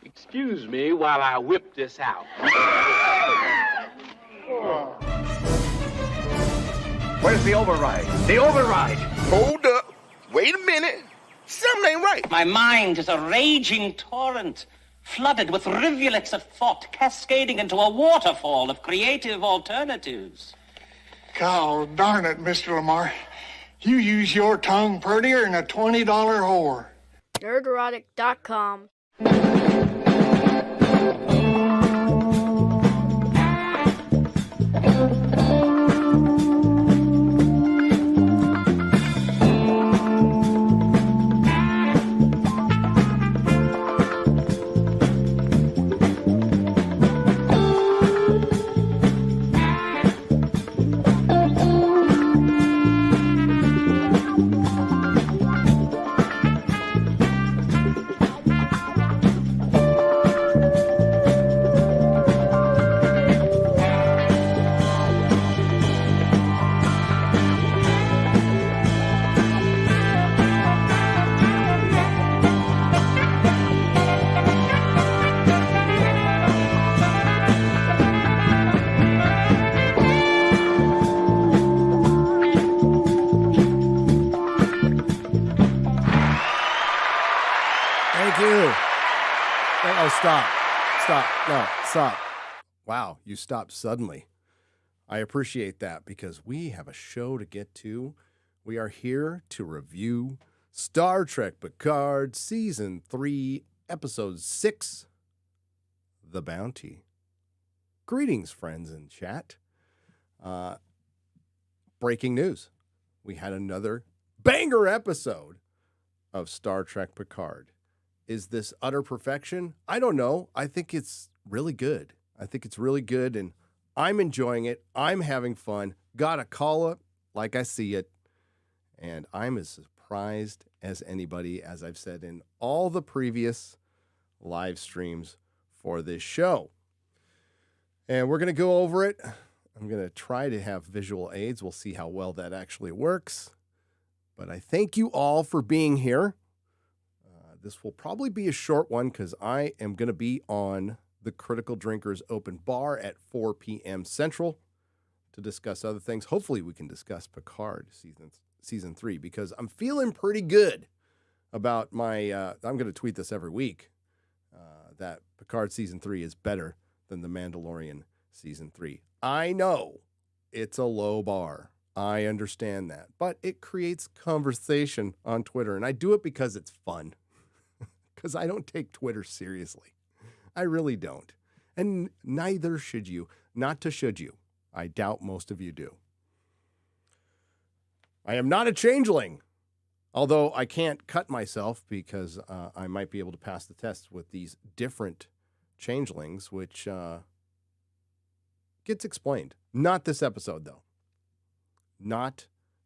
Excuse me while I whip this out. Where's the override? The override! Hold up. Wait a minute. Something ain't right. My mind is a raging torrent, flooded with rivulets of thought, cascading into a waterfall of creative alternatives. God darn it, Mr. Lamar. You use your tongue prettier than a $20 whore. Nerdrotic.com. Stop. Wow, you stopped suddenly. I appreciate that because we have a show to get to. We are here to review Star Trek Picard Season 3, Episode 6, The Bounty. Greetings, friends in chat. Breaking news. We had another banger episode of Star Trek Picard. Is this utter perfection? I don't know. I think it's really good. And I'm enjoying it. I'm having fun. Gotta call it like I see it. And I'm as surprised as anybody, as I've said in all the previous live streams for this show. And we're going to go over it. I'm going to try to have visual aids. We'll see how well that actually works. But I thank you all for being here. This will probably be a short one because I am going to be on the Critical Drinkers Open Bar at 4 p.m. Central to discuss other things. Hopefully we can discuss Picard season 3 because I'm feeling pretty good about my, I'm going to tweet this every week, that Picard Season 3 is better than The Mandalorian Season 3. I know it's a low bar. I understand that. But it creates conversation on Twitter, and I do it because it's fun. Because I don't take Twitter seriously. I really don't. And neither should you. Not to should you. I doubt most of you do. I am not a changeling. Although I can't cut myself because I might be able to pass the test with these different changelings, which gets explained. Not this episode, though. Not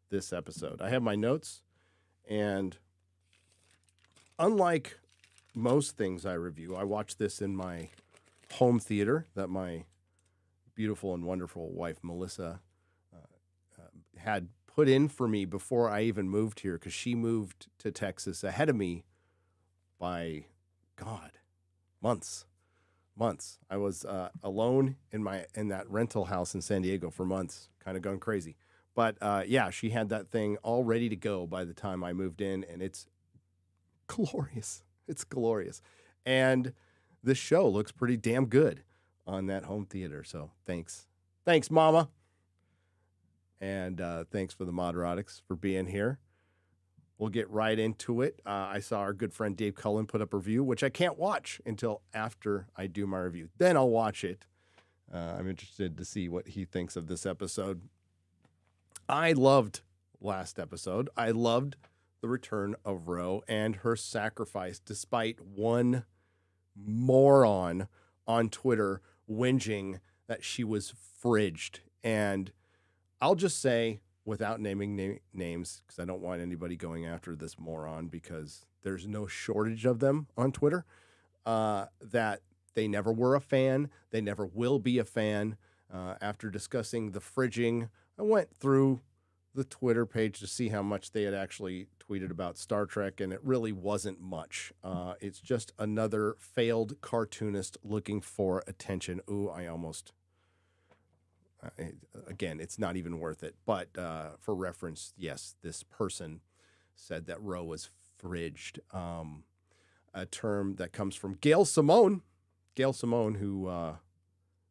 this episode. I have my notes, and unlike most things I review, I watch this in my home theater that my beautiful and wonderful wife, Melissa, had put in for me before I even moved here, because she moved to Texas ahead of me by, months. I was alone in that rental house in San Diego for months, kind of going crazy. But yeah, she had that thing all ready to go by the time I moved in, and it's glorious. It's glorious. And this show looks pretty damn good on that home theater. So thanks. Thanks, Mama. And thanks for the Nerdrotics for being here. We'll get right into it. I saw our good friend Dave Cullen put up a review, which I can't watch until after I do my review. Then I'll watch it. I'm interested to see what he thinks of this episode. I loved last episode. I loved the return of Ro and her sacrifice, despite one moron on Twitter whinging that she was fridged. And I'll just say, without naming names, because I don't want anybody going after this moron, because there's no shortage of them on Twitter, that they never were a fan. They never will be a fan. After discussing the fridging, I went through the Twitter page to see how much they had actually tweeted about Star Trek, and it really wasn't much. It's just another failed cartoonist looking for attention. Ooh, I almost... again, it's not even worth it. But for reference, yes, this person said that Ro was fridged, a term that comes from Gail Simone. Gail Simone, who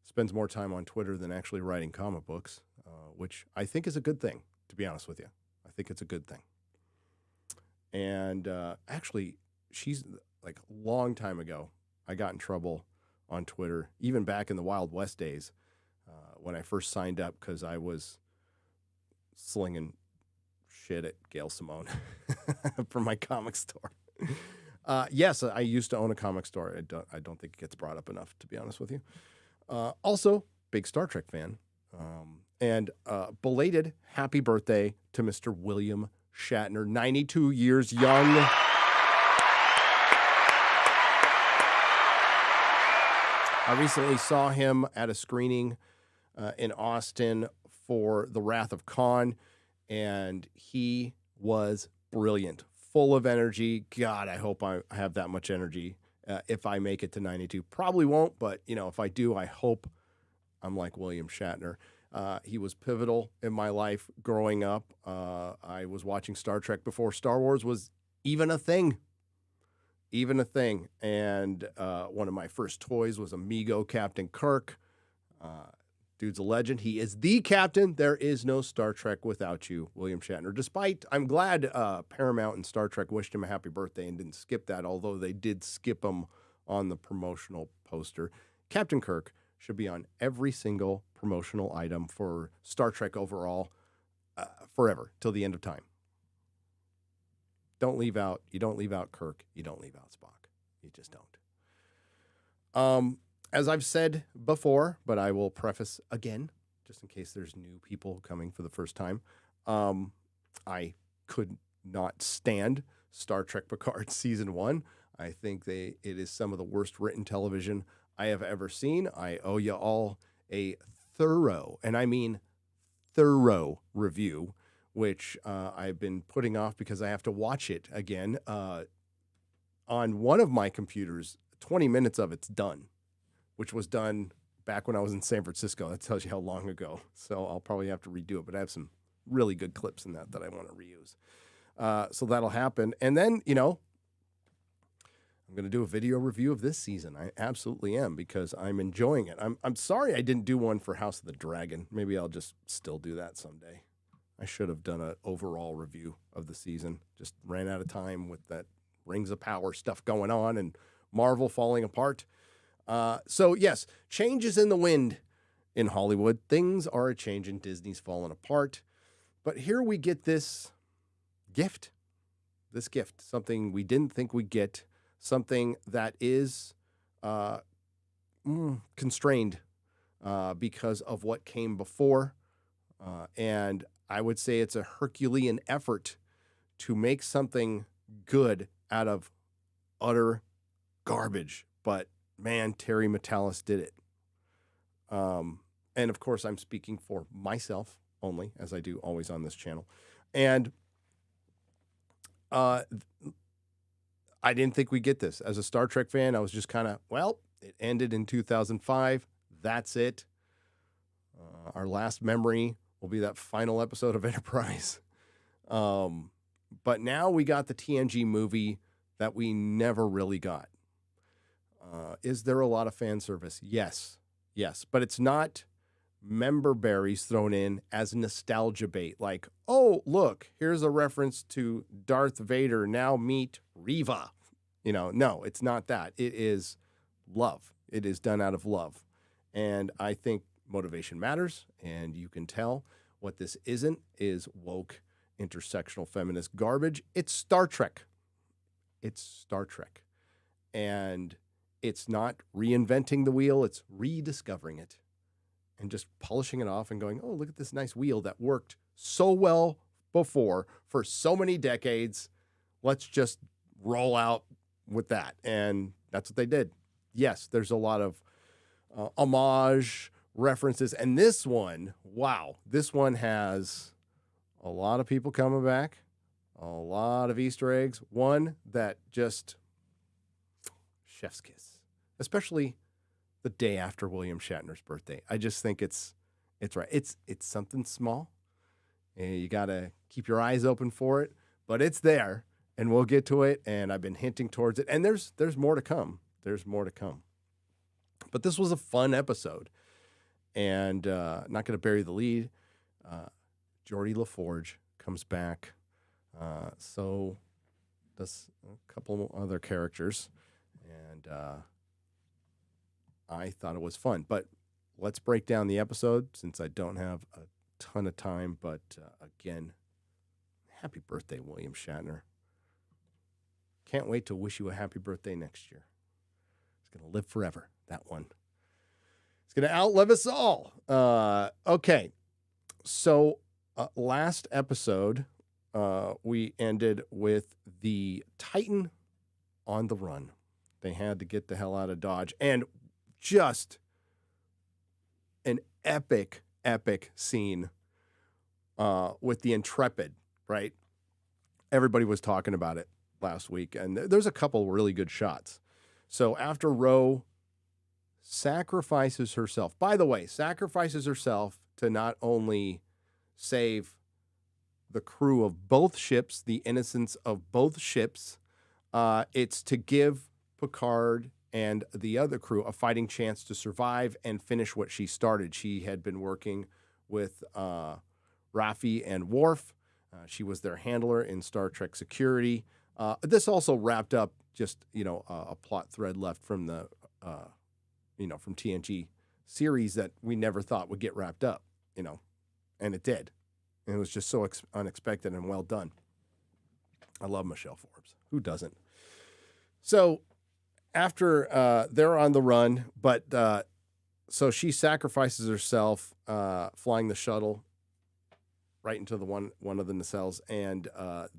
spends more time on Twitter than actually writing comic books, which I think is a good thing, to be honest with you. I think it's a good thing. And actually, she's like a long time ago, I got in trouble on Twitter, even back in the Wild West days, when I first signed up, because I was slinging shit at Gail Simone from my comic store. Yes, I used to own a comic store. I don't think it gets brought up enough, to be honest with you. Also, big Star Trek fan. And belated happy birthday to Mr. William Shatner, 92 years young. I recently saw him at a screening in Austin for The Wrath of Khan, and he was brilliant, full of energy. God, I hope I have that much energy if I make it to 92. Probably won't, but if I do, I hope I'm like William Shatner. He was pivotal in my life growing up. I was watching Star Trek before Star Wars was even a thing. And one of my first toys was Amigo Captain Kirk. Dude's a legend. He is the captain. There is no Star Trek without you, William Shatner. Despite, I'm glad Paramount and Star Trek wished him a happy birthday and didn't skip that, although they did skip him on the promotional poster. Captain Kirk should be on every single promotional item for Star Trek overall forever, till the end of time. You don't leave out Kirk. You don't leave out Spock. You just don't. As I've said before, but I will preface again, just in case there's new people coming for the first time. I could not stand Star Trek Picard Season 1. I think it is some of the worst written television I have ever seen. I owe you all a thorough, and I mean thorough, review, which I've been putting off because I have to watch it again. On one of my computers, 20 minutes of it's done, which was done back when I was in San Francisco. That tells you how long ago. So I'll probably have to redo it, but I have some really good clips in that I want to reuse. So that'll happen. And then, I'm going to do a video review of this season. I absolutely am, because I'm enjoying it. I'm sorry I didn't do one for House of the Dragon. Maybe I'll just still do that someday. I should have done an overall review of the season. Just ran out of time with that Rings of Power stuff going on and Marvel falling apart. So yes, changes in the wind in Hollywood. Things are a changing. Disney's falling apart. But here we get this gift. Something we didn't think we'd get. Something that is constrained because of what came before. And I would say it's a Herculean effort to make something good out of utter garbage. But man, Terry Matalas did it. And of course, I'm speaking for myself only, as I do always on this channel. And I didn't think we'd get this. As a Star Trek fan, I was just kind of, it ended in 2005. That's it. Our last memory will be that final episode of Enterprise. But now we got the TNG movie that we never really got. Is there a lot of fan service? Yes. But it's not member berries thrown in as nostalgia bait. Like, oh, look, here's a reference to Darth Vader. Now meet Reva. No, it's not that. It is love. It is done out of love. And I think motivation matters. And you can tell what this isn't is woke intersectional feminist garbage. It's Star Trek. It's Star Trek. And it's not reinventing the wheel, it's rediscovering it and just polishing it off and going, oh, look at this nice wheel that worked so well before for so many decades. Let's just roll out with that. And that's what they did. Yes, there's a lot of homage references. And this one, wow, this one has a lot of people coming back, a lot of Easter eggs. One that just chef's kiss, especially the day after William Shatner's birthday. I just think it's right. It's something small, and you got to keep your eyes open for it, but it's there, and we'll get to it, and I've been hinting towards it, and there's more to come. There's more to come. But this was a fun episode, and not going to bury the lead. Geordi LaForge comes back. So does a couple other characters, and I thought it was fun. But let's break down the episode since I don't have a ton of time. But again, happy birthday, William Shatner. Can't wait to wish you a happy birthday next year. It's going to live forever, that one. It's going to outlive us all. Okay, so last episode, we ended with the Titan on the run. They had to get the hell out of Dodge. And just an epic scene with the Intrepid, right? Everybody was talking about it last week, and there's a couple really good shots. So after Ro sacrifices herself, by the way, sacrifices herself to not only save the crew of both ships, the innocence of both ships, it's to give Picard and the other crew a fighting chance to survive and finish what she started. She had been working with Raffi and Worf. She was their handler in Star Trek Security. This also wrapped up just, a plot thread left from the, from TNG series that we never thought would get wrapped up, and it did. And it was just so unexpected and well done. I love Michelle Forbes. Who doesn't? So after they're on the run, but so she sacrifices herself flying the shuttle right into the one of the nacelles, and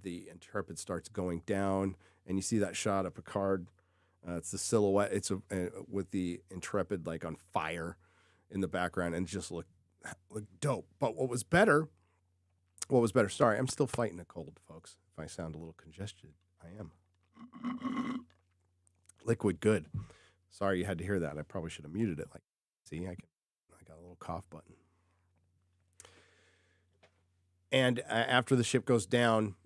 the Intrepid starts going down, and you see that shot of Picard. It's the silhouette. It's with the Intrepid like on fire in the background, and just look dope. But what was better? Sorry, I'm still fighting a cold, folks. If I sound a little congested, I am. Liquid good. Sorry you had to hear that. I probably should have muted it. See, I got a little cough button. And after the ship goes down,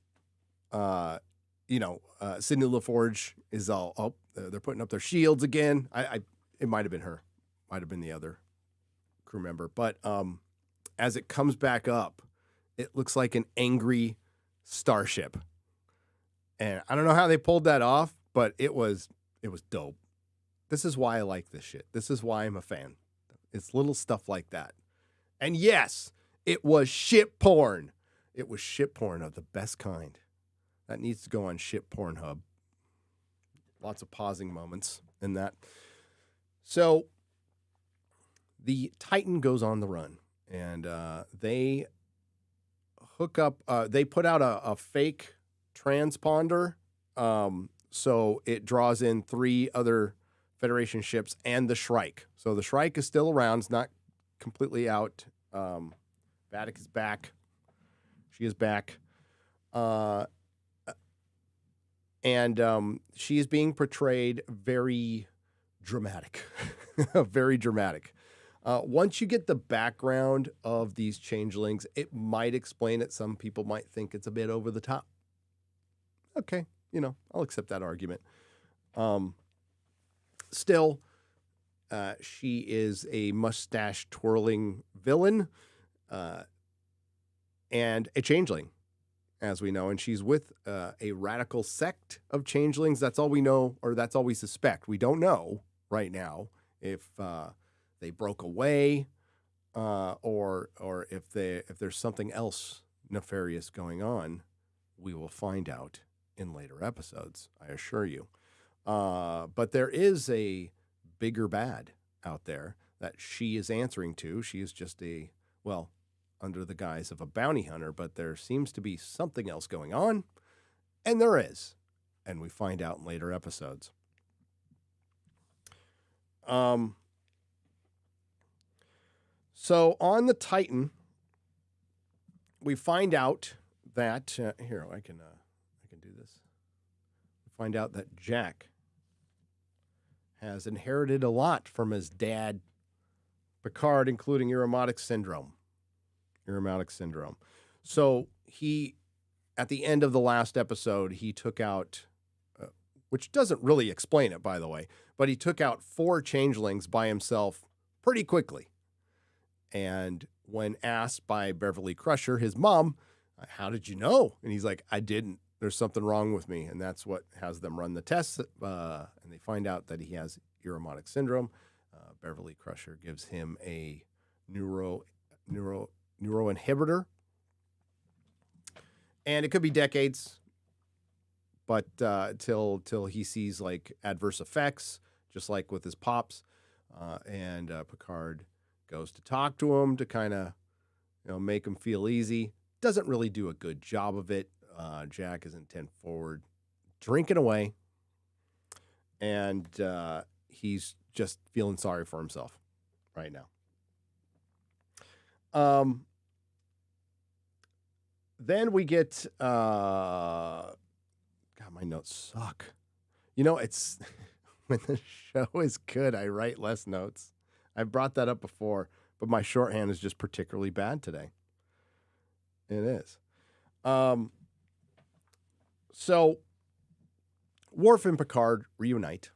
Sidney LaForge is all, they're putting up their shields again. It might have been her. Might have been the other crew member. But as it comes back up, it looks like an angry starship. And I don't know how they pulled that off, but it was dope. This is why I like this shit. This is why I'm a fan. It's little stuff like that. And yes, it was ship porn. It was ship porn of the best kind. That needs to go on Ship Pornhub. Lots of pausing moments in that. So the Titan goes on the run, and they hook up. They put out a fake transponder, so it draws in 3 other Federation ships and the Shrike. So the Shrike is still around. It's not completely out. Vadic is back. She is back. And she is being portrayed very dramatic. Very dramatic. Once you get the background of these changelings, it might explain it. Some people might think it's a bit over the top. Okay, I'll accept that argument. Still, she is a mustache-twirling villain and a changeling, as we know. And she's with a radical sect of changelings. That's all we know, or that's all we suspect. We don't know right now if they broke away or if there's something else nefarious going on, we will find out in later episodes, I assure you. But there is a bigger bad out there that she is answering to. She is just under the guise of a bounty hunter, but there seems to be something else going on, and there is. And we find out in later episodes. So on the Titan, we find out that here I can do this. We find out that Jack has inherited a lot from his dad, Picard, including Uramotic syndrome. So he, at the end of the last episode, he took out, which doesn't really explain it, by the way, but he took out 4 changelings by himself pretty quickly. And when asked by Beverly Crusher, his mom, how did you know? And he's like, I didn't. There's something wrong with me. And that's what has them run the tests. And they find out that he has Uramotic syndrome. Beverly Crusher gives him a neuro inhibitor. And it could be decades, but till he sees like adverse effects, just like with his pops. And Picard goes to talk to him to kind of, make him feel easy. Doesn't really do a good job of it. Jack is intent forward, drinking away, and he's just feeling sorry for himself right now. Then we get, God, my notes suck. It's when the show is good, I write less notes. I've brought that up before, but my shorthand is just particularly bad today. It is. So Worf and Picard reunite.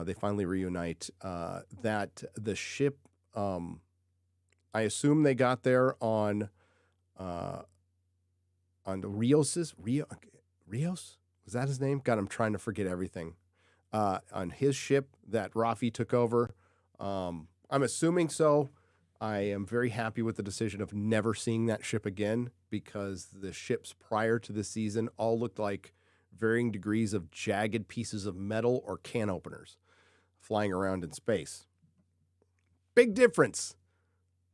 They finally reunite. That the ship, I assume they got there on Rios? Was that his name? God, I'm trying to forget everything. On his ship that Rafi took over. I'm assuming so. I am very happy with the decision of never seeing that ship again, because the ships prior to this season all looked like varying degrees of jagged pieces of metal or can openers flying around in space. Big difference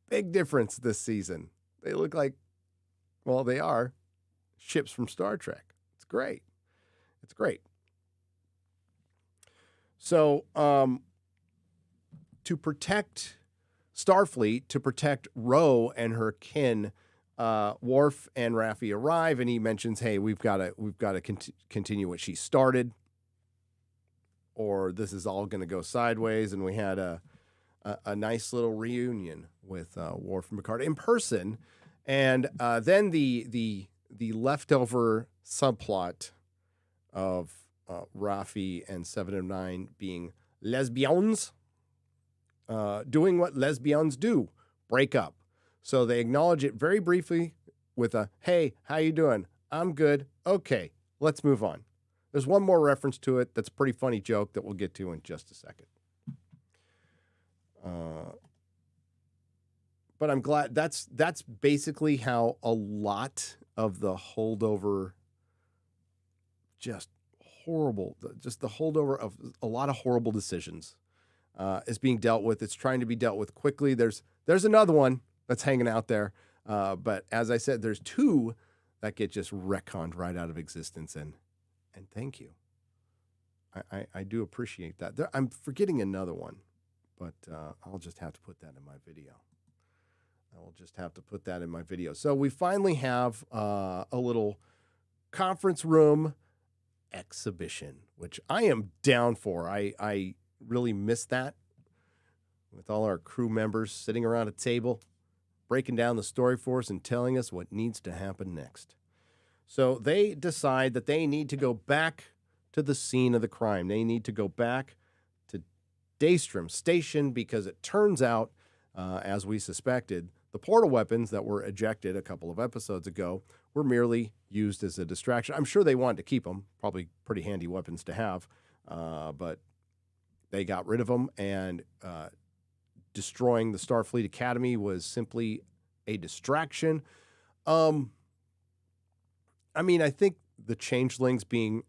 this season. They look like, they are ships from Star Trek. It's great. So, to protect Starfleet, to protect Ro and her kin, Worf and Raffi arrive, and he mentions, "Hey, we've got to continue what she started, or this is all going to go sideways." And we had a nice little reunion with Worf and Picard in person, and then the leftover subplot of Raffi and 7 of 9 being lesbians. Doing what lesbians do, break up. So they acknowledge it very briefly with a, "Hey, how you doing? I'm good. Okay, let's move on." There's one more reference to it that's a pretty funny joke that we'll get to in just a second. But I'm glad that's basically how a lot of the holdover, the holdover of a lot of horrible decisions is being dealt with. It's trying to be dealt with quickly. There's another one that's hanging out there. But as I said, there's 2 that get just retconned right out of existence. And thank you. I do appreciate that. I'm forgetting another one, but I'll just have to put that in my video. So we finally have a little conference room exhibition, which I am down for. I really miss that, with all our crew members sitting around a table, breaking down the story for us and telling us what needs to happen next. So they decide that they need to go back to the scene of the crime. They need to go back to Daystrom Station, because it turns out, as we suspected, the portal weapons that were ejected a couple of episodes ago were merely used as a distraction. I'm sure they wanted to keep them, probably pretty handy weapons to have, but they got rid of them, and destroying the Starfleet Academy was simply a distraction. I mean, I think the changelings being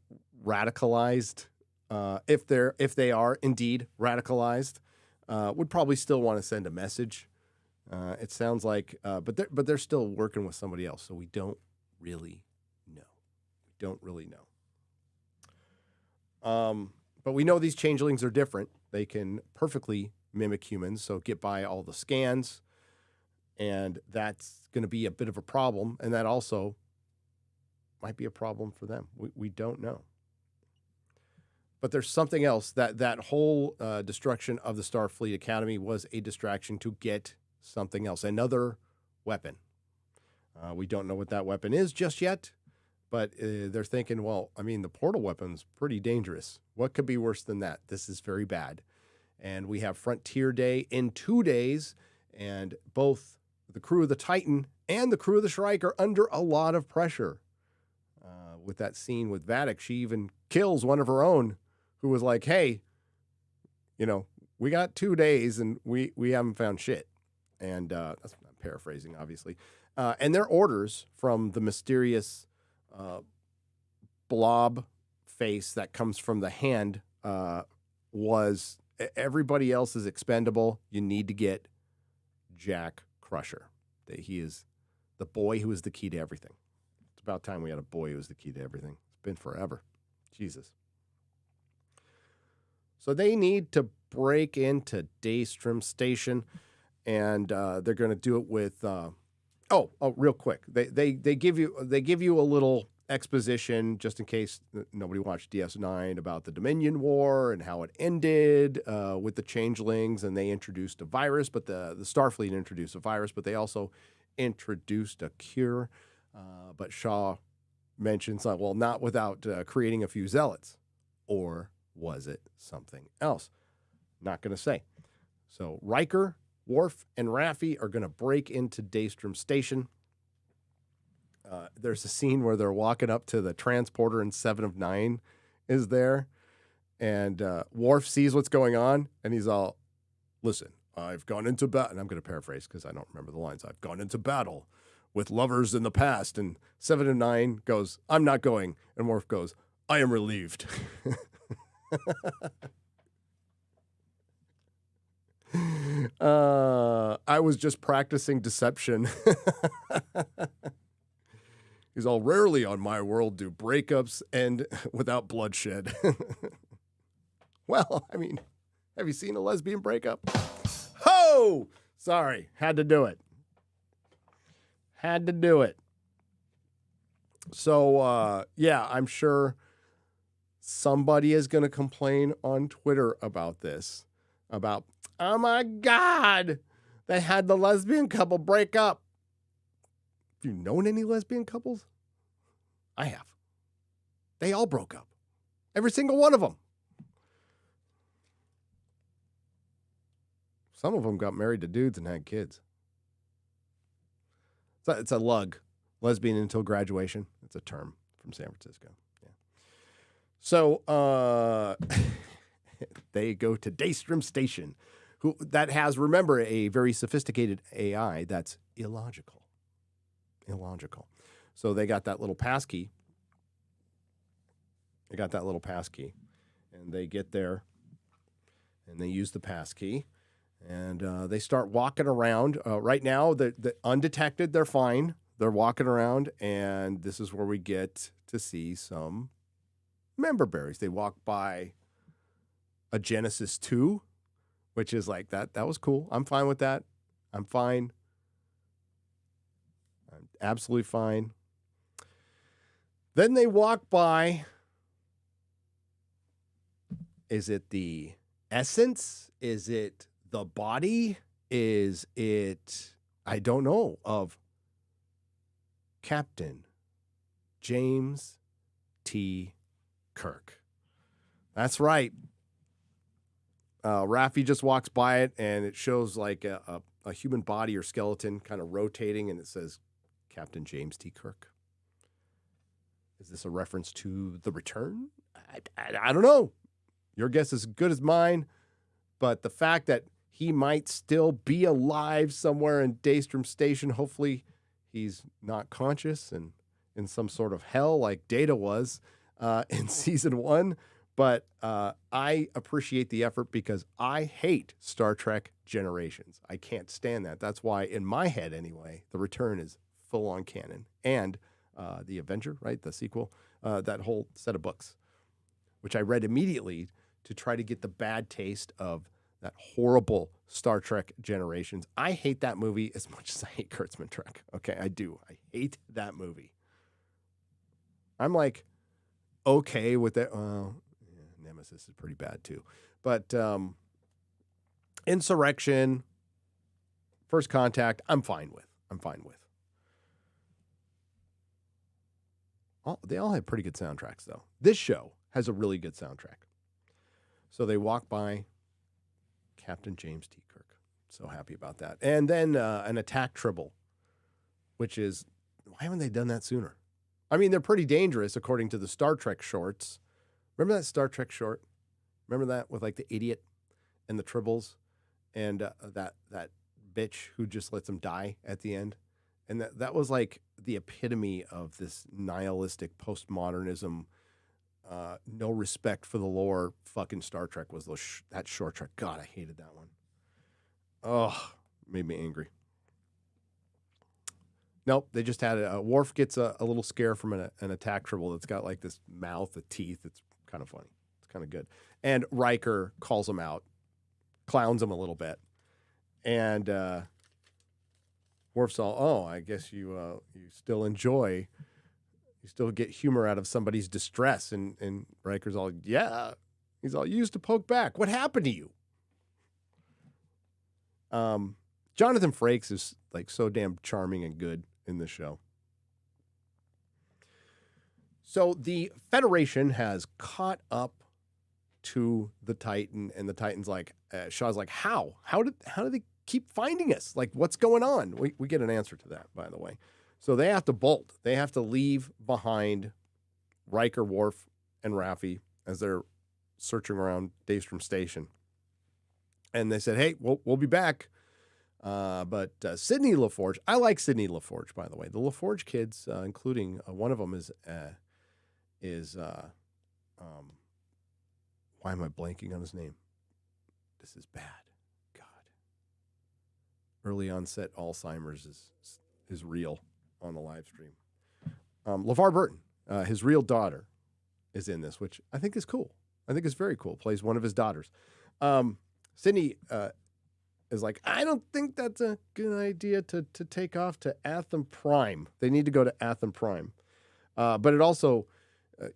radicalized, if they are indeed radicalized, would probably still want to send a message. It sounds like, but they're still working with somebody else, so we don't really know. But we know these changelings are different. They can perfectly mimic humans, so get by all the scans, and that's going to be a bit of a problem, and that also might be a problem for them. We don't know. But there's something else. That whole destruction of the Starfleet Academy was a distraction to get something else, another weapon. We don't know what that weapon is just yet, but they're thinking, well, I mean, the portal weapon's pretty dangerous. What could be worse than that? This is very bad. And we have Frontier Day in 2 days, and both the crew of the Titan and the crew of the Shrike are under a lot of pressure. With that scene with Vadic, she even kills one of her own who was like, hey, we got 2 days and we haven't found shit. And that's not paraphrasing, obviously. And their orders from the mysterious blob face that comes from the hand was everybody else is expendable. You need to get Jack Crusher. He is the boy who is the key to everything. It's about time we had a boy who was the key to everything. It's been forever. Jesus. So they need to break into Daystrom Station, and they're going to do it with. Real quick, they give you a little exposition just in case nobody watched DS9 about the Dominion War and how it ended with the changelings, and they introduced a virus, but the Starfleet introduced a virus, but they also introduced a cure. But Shaw mentions, well, not without creating a few zealots. Or was it something else? Not going to say. So Riker, Worf, and Raffi are going to break into Daystrom Station. There's a scene where they're walking up to the transporter and 7 of 9 is there. And Worf sees what's going on, and he's all, listen, I've gone into battle. And I'm going to paraphrase because I don't remember the lines. I've gone into battle with lovers in the past. And 7 of 9 goes, I'm not going. And Worf goes, I am relieved. I was just practicing deception. He's all, rarely on my world do breakups end without bloodshed. Well, I mean, have you seen a lesbian breakup? Ho! Sorry, had to do it. So, yeah, I'm sure somebody is going to complain on Twitter about this. About, oh my God, they had the lesbian couple break up. Have you known any lesbian couples? I have. They all broke up. Every single one of them. Some of them got married to dudes and had kids. It's a lug. Lesbian until graduation. It's a term from San Francisco. Yeah. So they go to Daystrom Station, that has, remember, a very sophisticated AI that's illogical. So they got that little passkey. And they get there, and they use the passkey, and they start walking around. Right now, they're undetected. They're fine. They're walking around, and this is where we get to see some member berries. They walk by a Genesis 2, which is like that. That was cool. I'm fine with that. I'm fine. I'm absolutely fine. Then they walk by. Is it the essence? Is it the body? Is it, I don't know, of Captain James T. Kirk. That's right. Raffi just walks by it, and it shows like a human body or skeleton kind of rotating, and it says Captain James T. Kirk. Is this a reference to The Return? I don't know. Your guess is as good as mine, but the fact that he might still be alive somewhere in Daystrom Station, hopefully he's not conscious and in some sort of hell like Data was in season 1. But I appreciate the effort because I hate Star Trek Generations. I can't stand that. That's why, in my head anyway, The Return is full-on canon. And The Avenger, right, the sequel, that whole set of books, which I read immediately to try to get the bad taste of that horrible Star Trek Generations. I hate that movie as much as I hate Kurtzman Trek. Okay, I do. I hate that movie. I'm like, okay with that. Nemesis is pretty bad too. But Insurrection, First Contact, I'm fine with. They all have pretty good soundtracks, though. This show has a really good soundtrack. So they walk by Captain James T. Kirk. So happy about that. And then an attack tribble, which is, why haven't they done that sooner? I mean, they're pretty dangerous, according to the Star Trek shorts. Remember that Star Trek short? Remember that with like the idiot and the tribbles and that bitch who just lets him die at the end? And that was like the epitome of this nihilistic postmodernism, no respect for the lore. Fucking Star Trek was that short track. God, I hated that one. Oh, made me angry. Nope, they just had it. Worf gets a little scare from an attack tribble that's got like this mouth of teeth. It's kind of funny. It's kind of good. And Riker calls him out, clowns him a little bit. And Worf's all, oh, I guess you still enjoy, you still get humor out of somebody's distress. And Riker's all, yeah. He's all, you used to poke back. What happened to you? Jonathan Frakes is like so damn charming and good in this show. So the Federation has caught up to the Titan, and the Titan's like, Shaw's like, how? How do they keep finding us? Like, what's going on? We get an answer to that, by the way. So they have to bolt. They have to leave behind Riker, Worf, and Raffi as they're searching around Daystrom Station. And they said, hey, we'll be back. But Sidney LaForge, I like Sidney LaForge, by the way. The LaForge kids, including one of them is why am I blanking on his name? This is bad. God. Early onset Alzheimer's is real on the live stream. LeVar Burton, his real daughter, is in this, which I think is cool. I think it's very cool. Plays one of his daughters. Sidney is like, I don't think that's a good idea to take off to Atham Prime. They need to go to Atham Prime. But it also,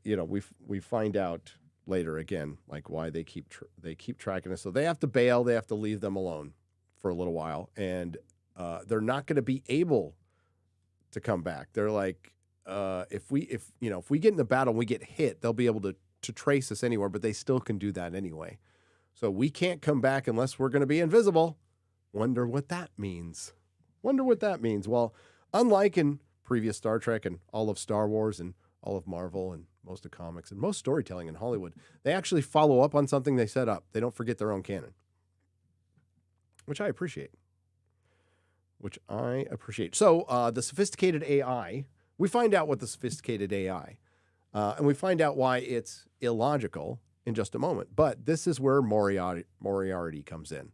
we find out later again, like why they keep tracking us. So they have to bail. They have to leave them alone for a little while, and they're not going to be able to come back. They're like, if we get in the battle and we get hit, they'll be able to trace us anywhere, but they still can do that anyway. So we can't come back unless we're going to be invisible. Wonder what that means. Well, unlike in previous Star Trek and all of Star Wars and all of Marvel and most of comics and most storytelling in Hollywood, they actually follow up on something they set up. They don't forget their own canon, which I appreciate. So the sophisticated AI, we find out what the sophisticated AI, and we find out why it's illogical in just a moment. But this is where Moriarty comes in.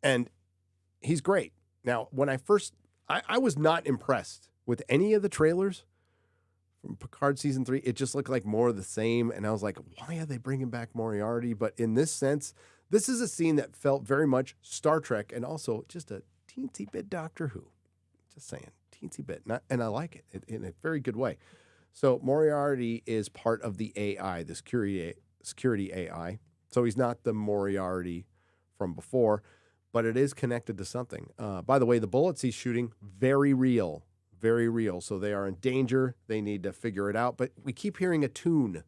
And he's great. Now, when I was not impressed with any of the trailers from Picard season 3. It just looked like more of the same. And I was like, why are they bringing back Moriarty? But in this sense, this is a scene that felt very much Star Trek and also just a teensy bit Doctor Who. Just saying, teensy bit. And I like it in a very good way. So Moriarty is part of the AI, the security AI. So he's not the Moriarty from before, but it is connected to something. By the way, the bullets he's shooting, very real. So they are in danger. They need to figure it out. But we keep hearing a tune.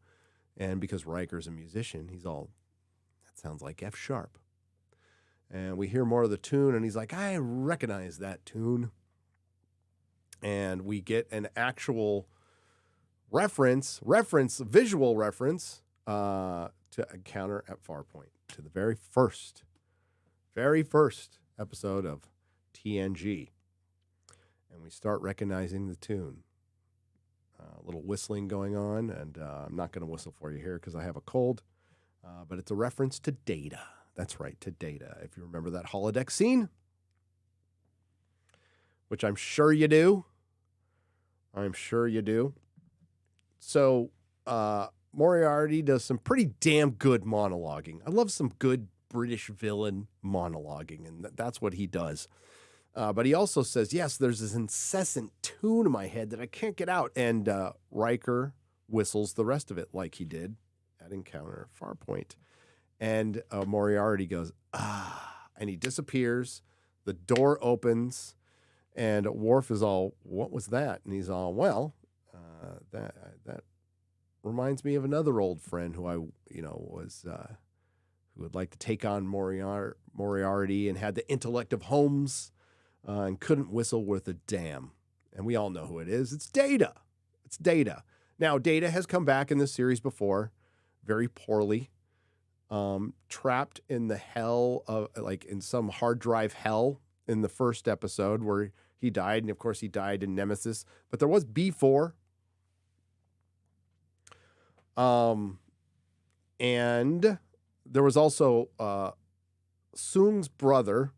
And because Riker's a musician, he's all, that sounds like F sharp. And we hear more of the tune, and he's like, I recognize that tune. And we get an actual visual reference to Encounter at Farpoint, to the very first episode of TNG. and we start recognizing the tune. A little whistling going on, and I'm not going to whistle for you here because I have a cold, but it's a reference to Data. That's right, to Data. If you remember that holodeck scene, which I'm sure you do. I'm sure you do. So Moriarty does some pretty damn good monologuing. I love some good British villain monologuing, and that's what he does. But he also says, yes, there's this incessant tune in my head that I can't get out. And Riker whistles the rest of it like he did at Encounter at Farpoint. And Moriarty goes, and he disappears. The door opens, and Worf is all, what was that? And he's all, well, that reminds me of another old friend who I, was, who would like to take on Moriarty and had the intellect of Holmes. And couldn't whistle worth a damn. And we all know who it is. It's Data. It's Data. Now, Data has come back in this series before, very poorly, trapped in the hell of, like in some hard drive hell in the first episode where he died. And of course, he died in Nemesis. But there was B4. And there was also Soong's brother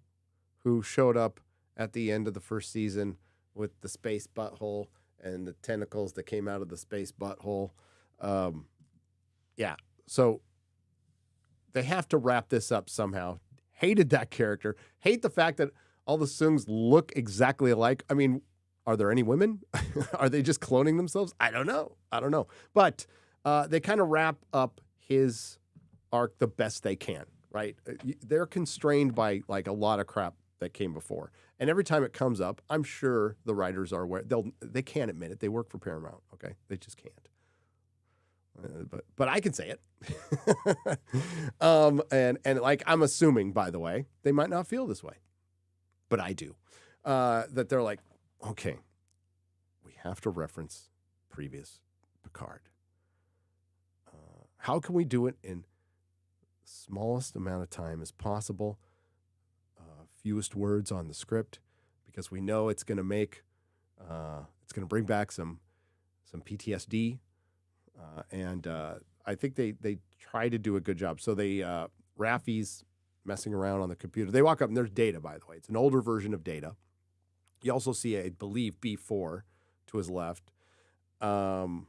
who showed up at the end of the first season with the space butthole and the tentacles that came out of the space butthole. So they have to wrap this up somehow. Hated that character. Hate the fact that all the Soongs look exactly alike. I mean, are there any women? Are they just cloning themselves? I don't know. But they kind of wrap up his arc the best they can, right? They're constrained by like a lot of crap that came before. And every time it comes up, I'm sure the writers are aware. They can't admit it. They work for Paramount, okay? They just can't. But I can say it. And like I'm assuming, by the way, they might not feel this way, but I do. That they're like, okay, we have to reference previous Picard. How can we do it in the smallest amount of time as possible? Fewest words on the script, because we know it's going to make, it's going to bring back some PTSD, and I think they try to do a good job. So Raffi's messing around on the computer. They walk up and there's Data, by the way. It's an older version of Data. You also see, I believe, B4 to his left, or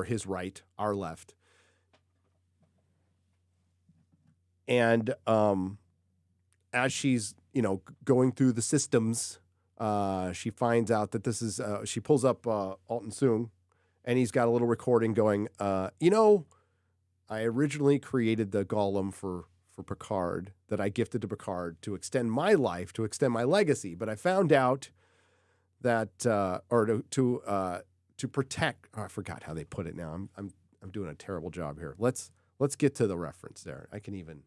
his right, our left, and as she's, going through the systems, she finds out that this is, she pulls up Alton Soong, and he's got a little recording going, I originally created the golem for Picard that I gifted to Picard to extend my life, to extend my legacy. But I found out that, to protect, I forgot how they put it now. I'm doing a terrible job here. Let's get to the reference there. I can even,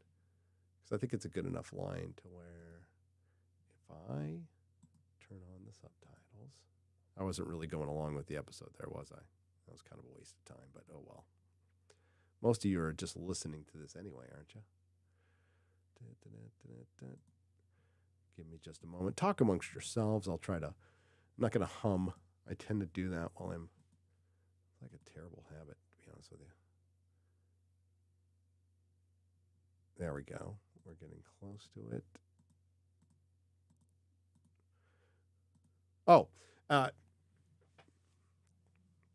because I think it's a good enough line to where if I turn on the subtitles, I wasn't really going along with the episode there, was I? That was kind of a waste of time, but oh well. Most of you are just listening to this anyway, aren't you? Give me just a moment. Talk amongst yourselves. I'm not going to hum. I tend to do that while it's like a terrible habit, to be honest with you. There we go. We're getting close to it. Oh,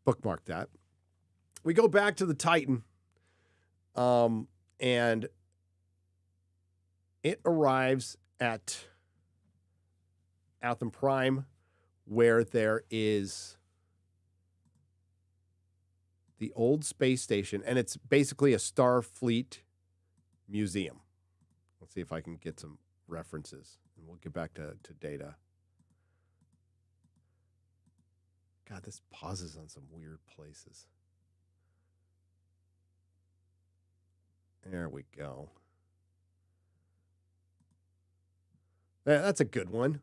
bookmark that. We go back to the Titan, and it arrives at Atham Prime, where there is the old space station, and it's basically a Starfleet museum. Let's see if I can get some references, and we'll get back to Data. God, this pauses on some weird places. There we go. That's a good one.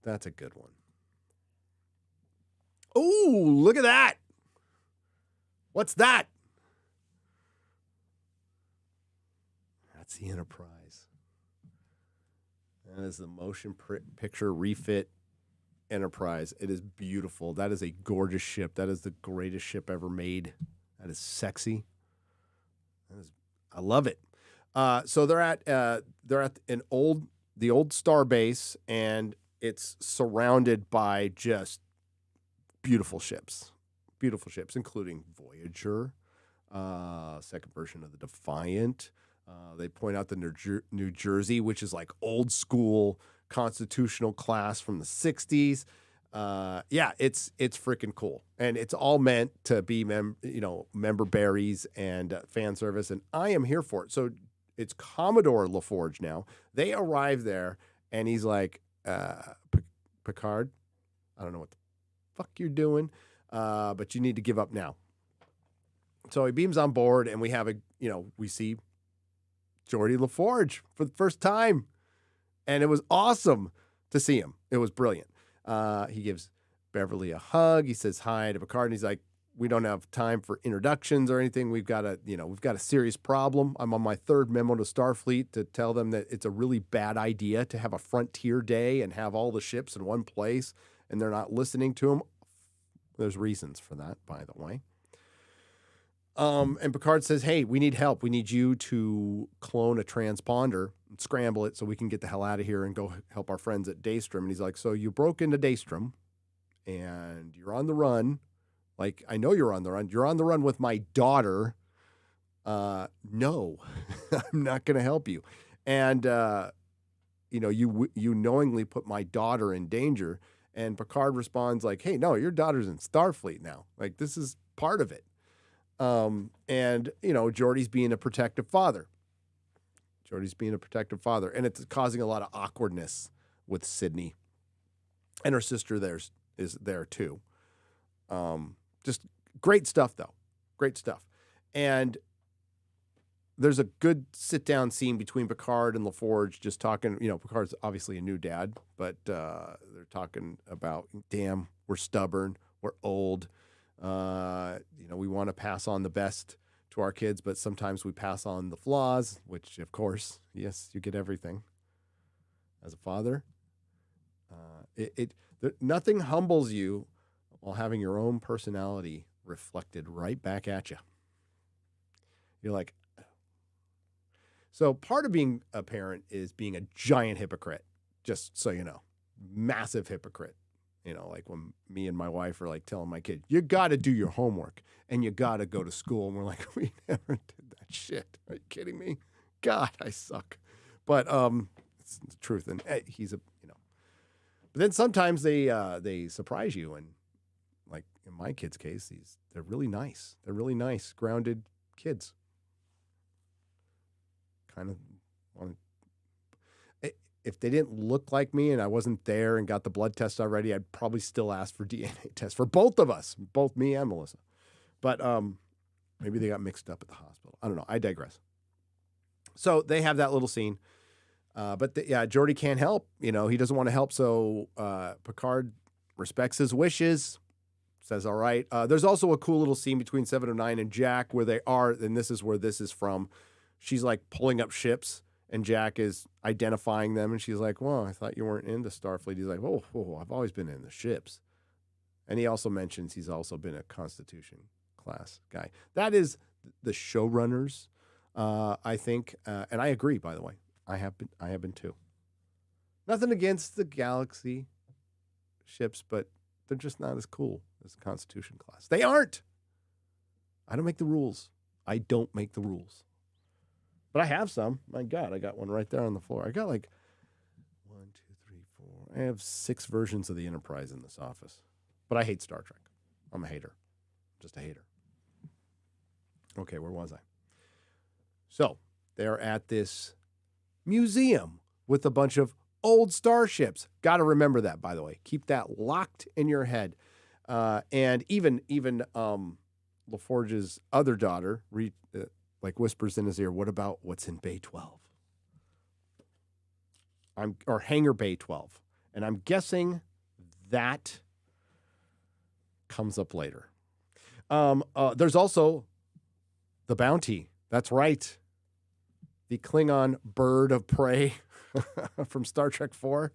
That's a good one. Oh, look at that. What's that? That's the Enterprise. That is the motion picture refit Enterprise. It is beautiful. That is a gorgeous ship. That is the greatest ship ever made. That is sexy. I love it. So they're at the old star base, and it's surrounded by just beautiful ships, including Voyager, second version of the Defiant. They point out the New Jersey, which is like old school constitutional class from the 60s. Yeah, it's freaking cool. And it's all meant to be member berries and fan service, and I am here for it. So it's Commodore LaForge now. They arrive there, and he's like, Picard, I don't know what the fuck you're doing, but you need to give up now. So he beams on board, and we see Geordi LaForge for the first time. And it was awesome to see him. It was brilliant. He gives Beverly a hug. He says hi to Picard, and he's like, we don't have time for introductions or anything. We've got a serious problem. I'm on my third memo to Starfleet to tell them that it's a really bad idea to have a frontier day and have all the ships in one place, and they're not listening to them. There's reasons for that, by the way. And Picard says, hey, we need help. We need you to clone a transponder and scramble it so we can get the hell out of here and go help our friends at Daystrom. And he's like, so you broke into Daystrom and you're on the run. Like, I know you're on the run. You're on the run with my daughter. No, I'm not going to help you. And, you knowingly put my daughter in danger. And Picard responds like, hey, no, your daughter's in Starfleet now. Like, this is part of it. Geordi's being a protective father. And it's causing a lot of awkwardness with Sydney. And her sister is there too. Just great stuff, though. Great stuff. And there's a good sit-down scene between Picard and LaForge just talking. Picard's obviously a new dad, but they're talking about, damn, we're stubborn, we're old. We want to pass on the best to our kids, but sometimes we pass on the flaws, which, of course, yes, you get everything as a father. Nothing humbles you while having your own personality reflected right back at you. You're like, so part of being a parent is being a giant hypocrite, just so you know, massive hypocrite. Like when me and my wife are like telling my kid, you got to do your homework and you got to go to school. And we're like, we never did that shit. Are you kidding me? God, I suck. But it's the truth. And he's but then sometimes they surprise you. And like in my kid's case, they're really nice. They're really nice, grounded kids. Kind of want to. If they didn't look like me and I wasn't there and got the blood test already, I'd probably still ask for DNA tests for both of us, both me and Melissa. But maybe they got mixed up at the hospital. I don't know. I digress. So they have that little scene. But Geordi can't help. He doesn't want to help. So Picard respects his wishes, says, all right. There's also a cool little scene between 709 and Jack where they are, and this is where this is from. She's like pulling up ships. And Jack is identifying them, and she's like, well, I thought you weren't into Starfleet. He's like, oh, I've always been in the ships. And he also mentions he's also been a Constitution class guy. That is the showrunners, I think. And I agree, by the way. I have been too. Nothing against the Galaxy ships, but they're just not as cool as the Constitution class. They aren't. I don't make the rules. But I have some. My God, I got one right there on the floor. I got like 1, 2, 3, 4. I have 6 versions of the Enterprise in this office. But I hate Star Trek. I'm a hater. Just a hater. Okay, where was I? So they're at this museum with a bunch of old starships. Got to remember that, by the way. Keep that locked in your head. And even LaForge's other daughter, whispers in his ear, what about what's in Bay 12? Or Hangar Bay 12. And I'm guessing that comes up later. There's also the Bounty. That's right. The Klingon bird of prey from Star Trek 4.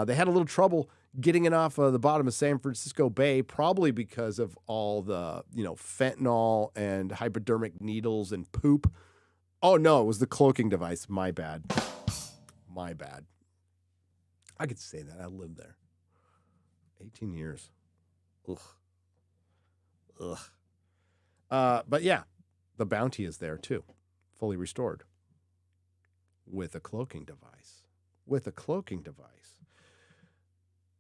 They had a little trouble getting it off of the bottom of San Francisco Bay, probably because of all the, fentanyl and hypodermic needles and poop. Oh, no, it was the cloaking device. My bad. My bad. I could say that. I lived there. 18 years. Ugh. But yeah, the bounty is there too, fully restored with a cloaking device.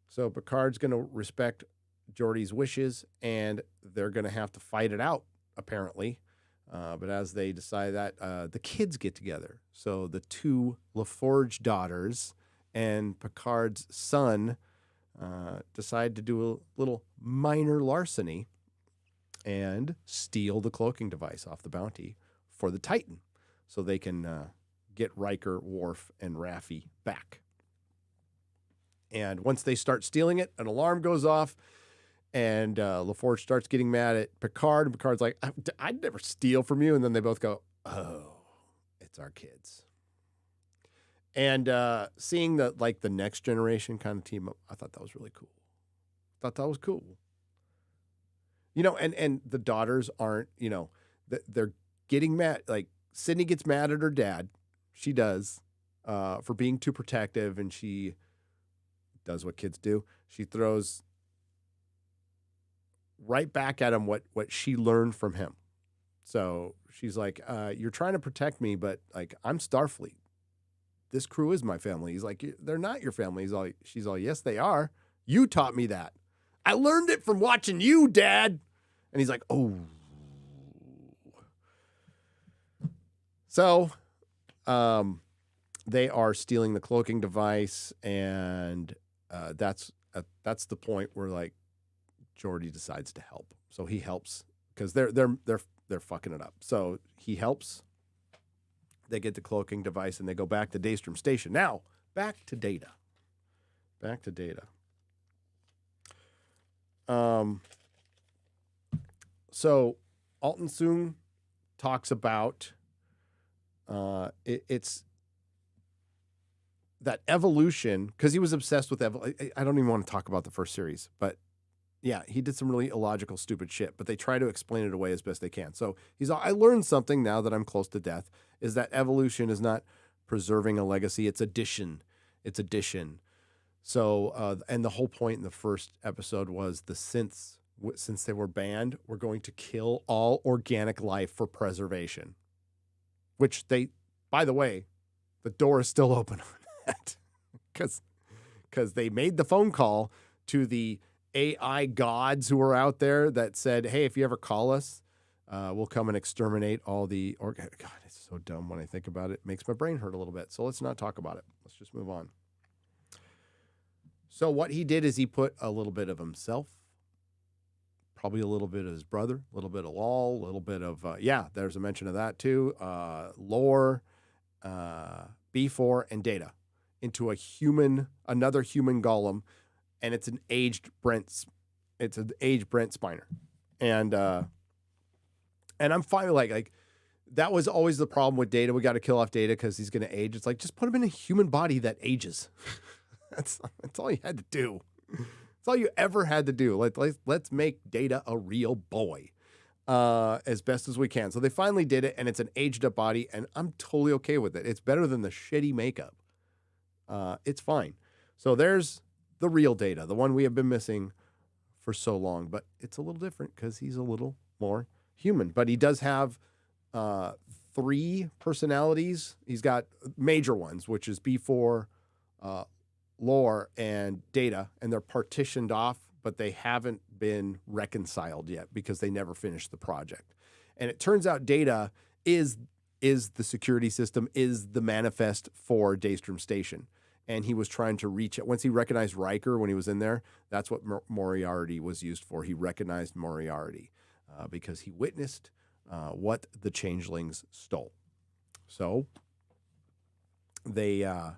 So Picard's going to respect Geordi's wishes, and they're going to have to fight it out, apparently. But as they decide that, the kids get together. So the two LaForge daughters and Picard's son decide to do a little minor larceny and steal the cloaking device off the bounty for the Titan so they can get Riker, Worf, and Raffi back. And once they start stealing it, an alarm goes off, and LaForge starts getting mad at Picard. And Picard's like, I'd never steal from you. And then they both go, oh, it's our kids. And seeing the next generation kind of team up, I thought that was really cool. And the daughters aren't, they're getting mad. Like, Sydney gets mad at her dad. She does, for being too protective, and she does what kids do. She throws right back at him what she learned from him. So she's like, you're trying to protect me, but I'm Starfleet. This crew is my family. He's like, they're not your family. She's all, yes, they are. You taught me that. I learned it from watching you, Dad. And he's like, oh. So, they are stealing the cloaking device, and that's the point where Geordi decides to help. So he helps because they're fucking it up. So he helps. They get the cloaking device and they go back to Daystrom Station. Now, back to Data. So Alton Soong talks about it's that evolution, because he was obsessed with evolution. I don't even want to talk about the first series, but yeah, he did some really illogical, stupid shit, but they try to explain it away as best they can. So I learned something now that I'm close to death, is that evolution is not preserving a legacy. It's addition. So, and the whole point in the first episode was the synths, since they were banned, were going to kill all organic life for preservation, which by the way, the door is still open on that because they made the phone call to the AI gods who are out there that said, hey, if you ever call us, we'll come and exterminate all the organic. God, it's so dumb when I think about it. It makes my brain hurt a little bit. So let's not talk about it. Let's just move on. So what he did is he put a little bit of himself, probably a little bit of his brother, a little bit of Lal, a little bit of, there's a mention of that too, Lore, B4, and Data into another human golem, and it's an aged Brent Spiner. And I'm fine with like that was always the problem with Data. We got to kill off Data because he's going to age. It's like, just put him in a human body that ages. That's all you had to do. That's all you ever had to do. Let's make Data a real boy as best as we can. So they finally did it, and it's an aged up body, and I'm totally okay with it. It's better than the shitty makeup. It's fine. So there's the real Data, the one we have been missing for so long, but it's a little different because he's a little more human. But he does have 3 personalities. He's got major ones, which is B4, Lore, and Data, and they're partitioned off, but they haven't been reconciled yet because they never finished the project. And it turns out Data is the security system, is the manifest for Daystrom Station. And he was trying to reach it. Once he recognized Riker when he was in there, that's what Moriarty was used for. He recognized Moriarty because he witnessed what the Changelings stole. So the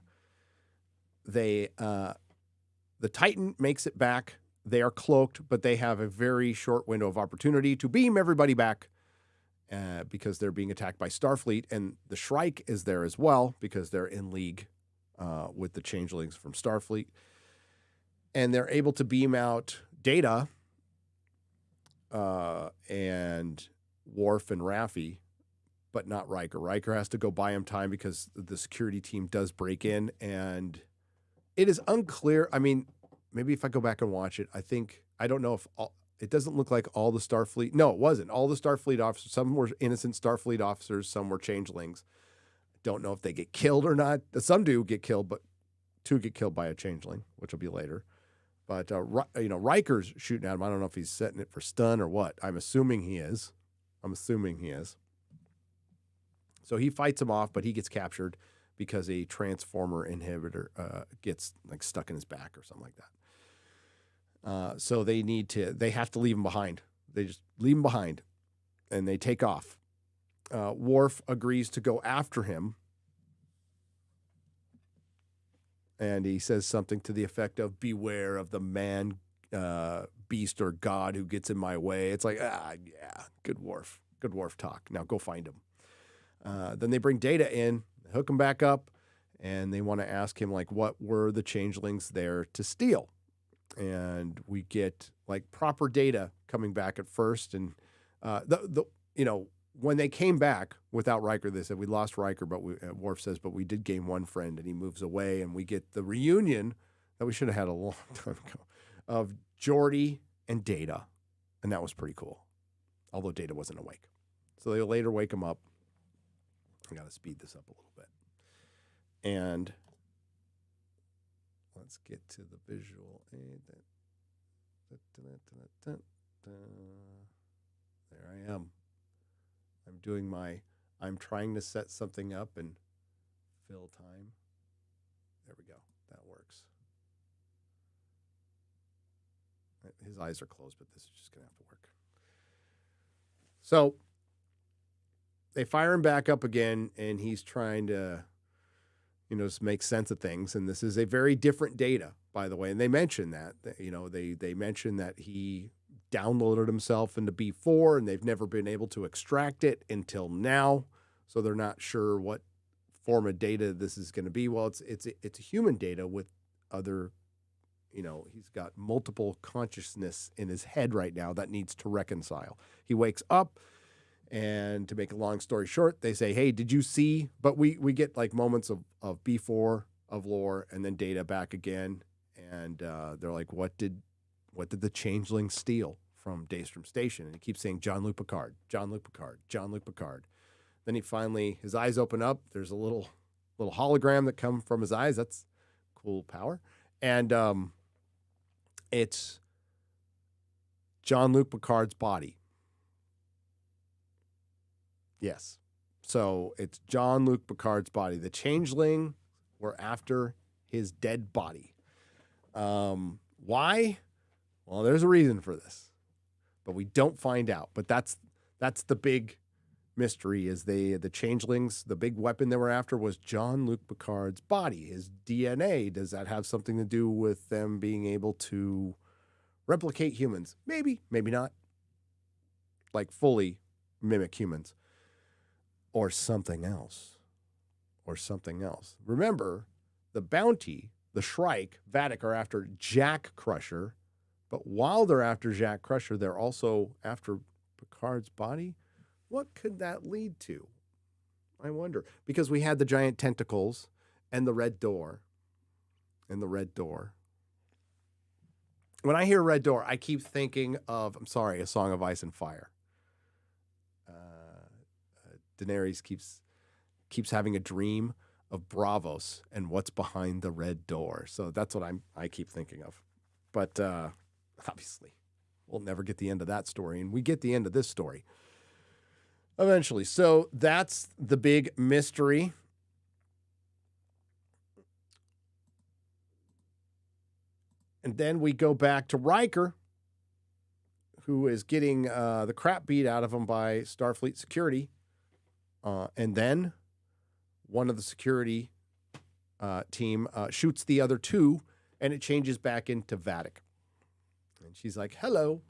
Titan makes it back. They are cloaked, but they have a very short window of opportunity to beam everybody back because they're being attacked by Starfleet. And the Shrike is there as well because they're in league with the Changelings from Starfleet. and they're able to beam out Data and Worf and Raffi, but not Riker. Riker has to go buy him time because the security team does break in, and it is unclear. I mean, maybe if I go back and watch it, I don't know if it doesn't look like all the Starfleet. No, it wasn't. All the Starfleet officers, some were innocent Starfleet officers, some were changelings. Don't know if they get killed or not. Some do get killed, but 2 get killed by a changeling, which will be later. But, Riker's shooting at him. I don't know if he's setting it for stun or what. I'm assuming he is. So he fights him off, but he gets captured because a transformer inhibitor gets like stuck in his back or something like that. So they have to leave him behind. They just leave him behind, and they take off. Worf agrees to go after him, and he says something to the effect of, beware of the man, beast, or god who gets in my way. It's like, yeah, good Worf talk. Now go find him. Then they bring Data in, hook him back up, and they want to ask him, like, what were the changelings there to steal? And we get, like, proper Data coming back at first. And, when they came back without Riker, they said, we lost Riker, but Worf says, but we did gain one friend, and he moves away, and we get the reunion that we should have had a long time ago of Geordi and Data, and that was pretty cool, although Data wasn't awake. So they later wake him up. I got to speed this up a little bit. And let's get to the visual aid. There I am. I'm trying to set something up and fill time. There we go. That works. His eyes are closed, but this is just going to have to work. So they fire him back up again, and he's trying to, just make sense of things. And this is a very different Data, by the way. And they mention that, they mention that he downloaded himself into B4, and they've never been able to extract it until now. So they're not sure what form of Data this is going to be. Well, it's a human Data with other, he's got multiple consciousness in his head right now that needs to reconcile. He wakes up, and to make a long story short, they say, hey, did you see? But we get like moments of B4, of lore, and then Data back again. And they're like, what did the changeling steal from Daystrom Station? And he keeps saying, Jean-Luc Picard, Jean-Luc Picard, Jean-Luc Picard. Then his eyes open up. There's a little hologram that comes from his eyes. That's cool power. And it's Jean-Luc Picard's body. Yes. So it's Jean-Luc Picard's body. The changeling were after his dead body. Why? Well, there's a reason for this, but we don't find out. But that's the big mystery, is the changelings, the big weapon they were after was Jean-Luc Picard's body, his DNA. Does that have something to do with them being able to replicate humans? Maybe, maybe not. Like fully mimic humans. Or something else. Remember, the Bounty, the Shrike, Vadic are after Jack Crusher. But while they're after Jack Crusher, they're also after Picard's body. What could that lead to? I wonder. Because we had the giant tentacles and the red door. When I hear Red Door, I keep thinking of, A Song of Ice and Fire. Daenerys keeps having a dream of Braavos and what's behind the red door. So that's what I keep thinking of. But obviously, we'll never get the end of that story, and we get the end of this story eventually. So that's the big mystery. And then we go back to Riker, who is getting the crap beat out of him by Starfleet security. And then one of the security team shoots the other two, and it changes back into Vadic. And she's like, hello.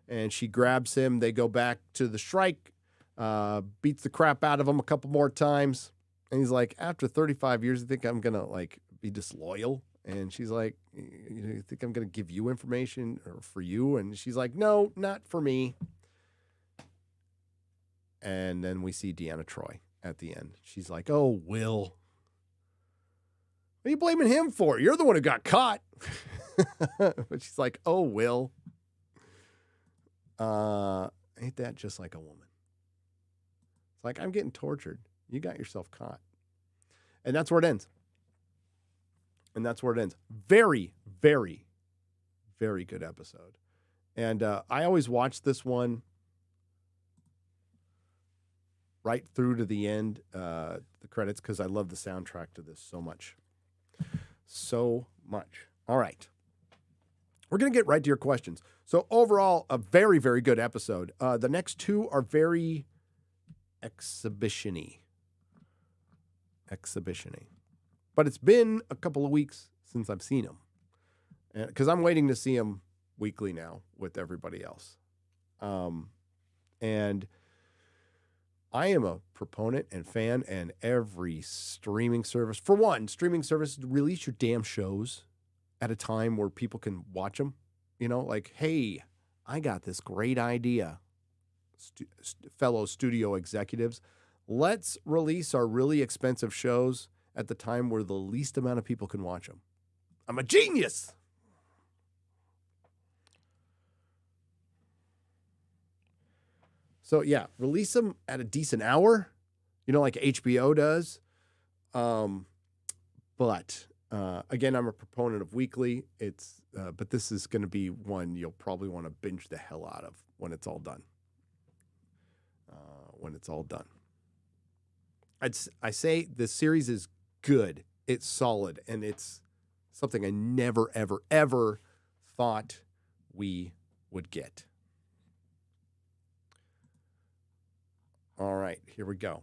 And she grabs him. They go back to the Shrike, beats the crap out of him a couple more times. And he's like, after 35 years, you think I'm going to be disloyal? And she's like, you think I'm going to give you information or for you? And she's like, no, not for me. And then we see Deanna Troi at the end. She's like, oh, Will. What are you blaming him for? You're the one who got caught. But she's like, oh, Will. Ain't that just like a woman? It's like, I'm getting tortured. You got yourself caught. And that's where it ends. Very, very, very good episode. And I always watch this one right through to the end, the credits, because I love the soundtrack to this so much. So much. All right. We're going to get right to your questions. So overall, a very, very good episode. The next two are very exhibition-y. But it's been a couple of weeks since I've seen them. Because I'm waiting to see them weekly now with everybody else. And I am a proponent and fan, and every streaming service, for one, streaming service, release your damn shows at a time where people can watch them. You know, like, hey, I got this great idea, fellow studio executives. Let's release our really expensive shows at the time where the least amount of people can watch them. I'm a genius. So, yeah, release them at a decent hour, you know, like HBO does. But again, I'm a proponent of weekly. But this is going to be one you'll probably want to binge the hell out of when it's all done. I say the series is good. It's solid. And it's something I never, ever, ever thought we would get. All right, here we go.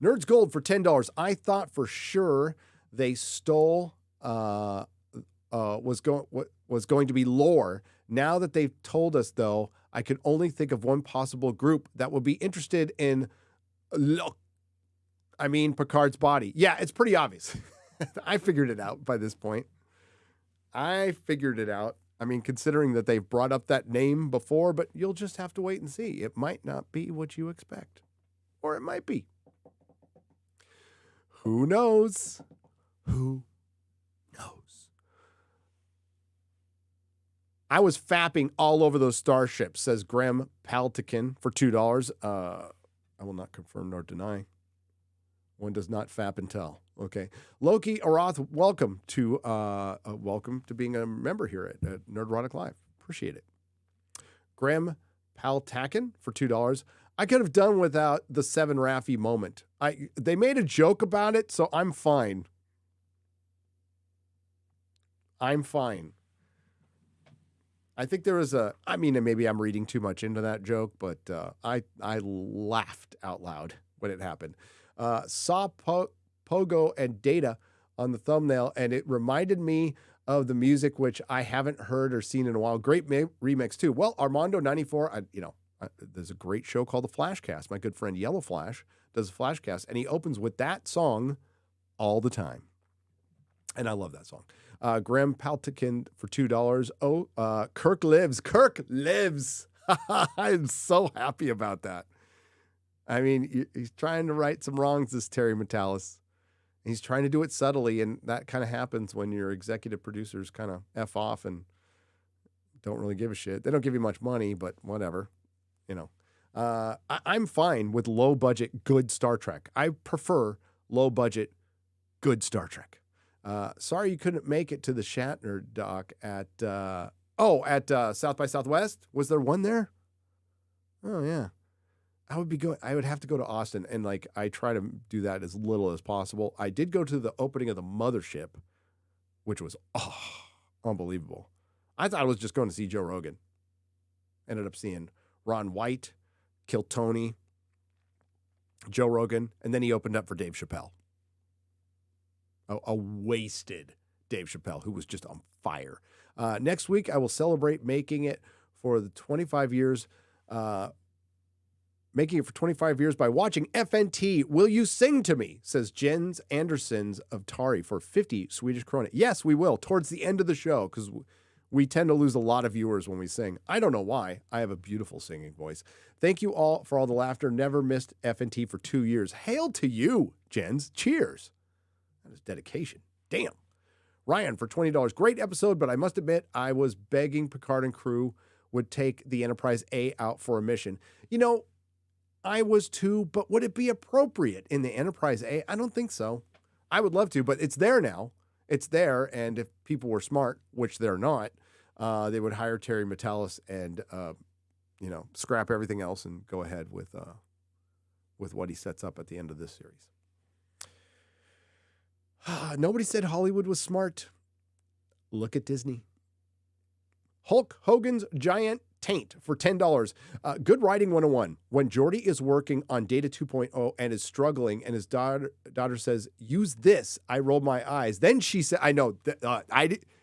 Nerds Gold for $10. I thought for sure they stole was going to be lore. Now that they've told us, though, I can only think of one possible group that would be interested in Picard's body. Yeah, it's pretty obvious. I figured it out by this point. I mean, considering that they've brought up that name before, but you'll just have to wait and see. It might not be what you expect. Or it might be. Who knows? I was fapping all over those starships, says Graham Paltikin for $2. I will not confirm nor deny. One does not fap and tell. Okay. Loki Aroth, welcome to being a member here at Nerdrotic Live. Appreciate it. Graham Paltakin for $2. I could have done without the 7 Raffi moment. They made a joke about it, so I'm fine. I think there was maybe I'm reading too much into that joke, but I laughed out loud when it happened. Saw Pogo and Data on the thumbnail, and it reminded me of the music, which I haven't heard or seen in a while. Great remix, too. Well, Armando94, there's a great show called The Flashcast. My good friend Yellow Flash does a Flashcast, and he opens with that song all the time. And I love that song. Graham Paltikin for $2. Oh, Kirk lives. I'm so happy about that. I mean, he's trying to right some wrongs, this Terry Metalis. He's trying to do it subtly, and that kind of happens when your executive producers kind of F off and don't really give a shit. They don't give you much money, but whatever. You know, I'm fine with low budget, good Star Trek. I prefer low budget, good Star Trek. Sorry you couldn't make it to the Shatner doc at South by Southwest. Was there one there? Oh yeah, I would have to go to Austin, and I try to do that as little as possible. I did go to the opening of the Mothership, which was unbelievable. I thought I was just going to see Joe Rogan. Ended up seeing Ron White, Kill Tony, Joe Rogan, and then he opened up for Dave Chappelle. A wasted Dave Chappelle, who was just on fire. Next week, I will celebrate making it for the 25 years making it for 25 years by watching FNT. Will you sing to me? Says Jens Andersons of Tari for 50 Swedish krona. Yes, we will towards the end of the show because we tend to lose a lot of viewers when we sing. I don't know why. I have a beautiful singing voice. Thank you all for all the laughter. Never missed FNT for 2 years. Hail to you, Jens. Cheers. That is dedication. Damn. Ryan for $20. Great episode, but I must admit I was begging Picard and crew would take the Enterprise A out for a mission. You know, I was too, but would it be appropriate in the Enterprise A? I don't think so. I would love to, but it's there now. It's there, and if people were smart, which they're not, they would hire Terry Metalis and, scrap everything else and go ahead with what he sets up at the end of this series. Nobody said Hollywood was smart. Look at Disney. Hulk Hogan's Giant Taint for $10. Good Writing 101. When Geordi is working on Data 2.0 and is struggling and his daughter says, use this, I rolled my eyes. Then she said, I know,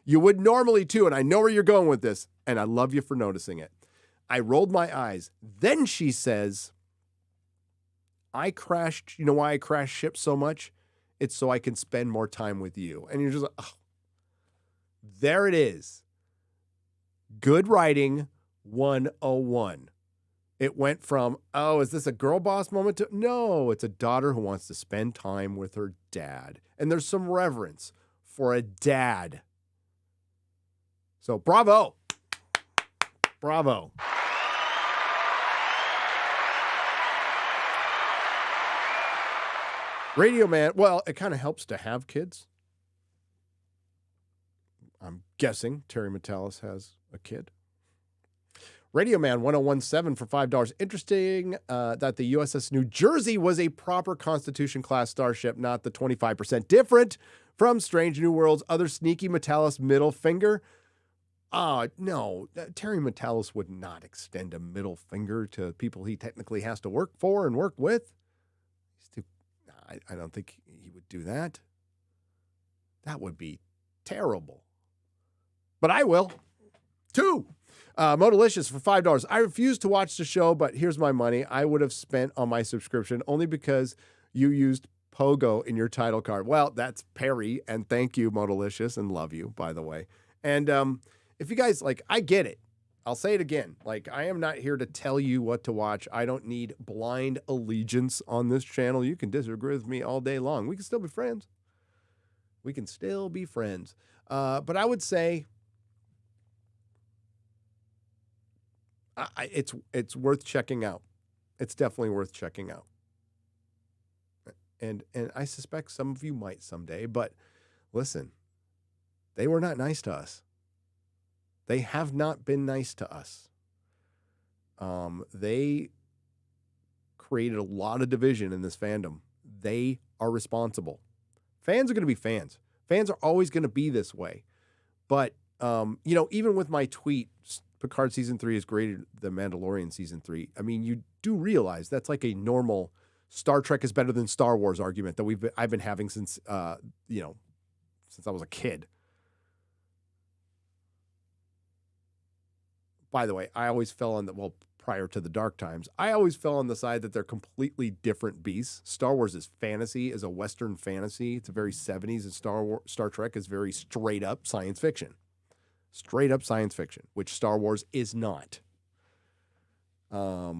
you would normally too, and I know where you're going with this, and I love you for noticing it. I rolled my eyes. Then she says, I crashed, you know why I crashed ships so much? It's so I can spend more time with you. And you're just like, oh, there it is. Good Writing 101. It went from, oh, is this a girl boss moment to, no, it's a daughter who wants to spend time with her dad. And there's some reverence for a dad. So bravo. Bravo. Radio Man, well, it kind of helps to have kids. I'm guessing Terry Metalis has a kid. Radio Man 1017 for $5. Interesting that the USS New Jersey was a proper Constitution class starship, not the 25% different from Strange New Worlds' other sneaky Metalis middle finger. No, Terry Metalis would not extend a middle finger to people he technically has to work for and work with. I don't think he would do that. That would be terrible. But I will. 2. Modalicious for $5. I refuse to watch the show, but here's my money. I would have spent on my subscription only because you used Pogo in your title card. Well, that's Perry, and thank you, Modalicious, and love you, by the way. And if you guys, I get it. I'll say it again. I am not here to tell you what to watch. I don't need blind allegiance on this channel. You can disagree with me all day long. We can still be friends. But I would say it's worth checking out. It's definitely worth checking out. And I suspect some of you might someday. But listen, they were not nice to us. They have not been nice to us. They created a lot of division in this fandom. They are responsible. Fans are going to be fans. Fans are always going to be this way. But, even with my tweet, Picard Season 3 is greater than Mandalorian Season 3, I mean, you do realize that's like a normal Star Trek is better than Star Wars argument that I've been having since, since I was a kid. By the way, I always fell on prior to the Dark Times, I always fell on the side that they're completely different beasts. Star Wars is fantasy, is a Western fantasy. It's a very 70s, and Star Trek is very straight up science fiction. Straight up science fiction, which Star Wars is not. I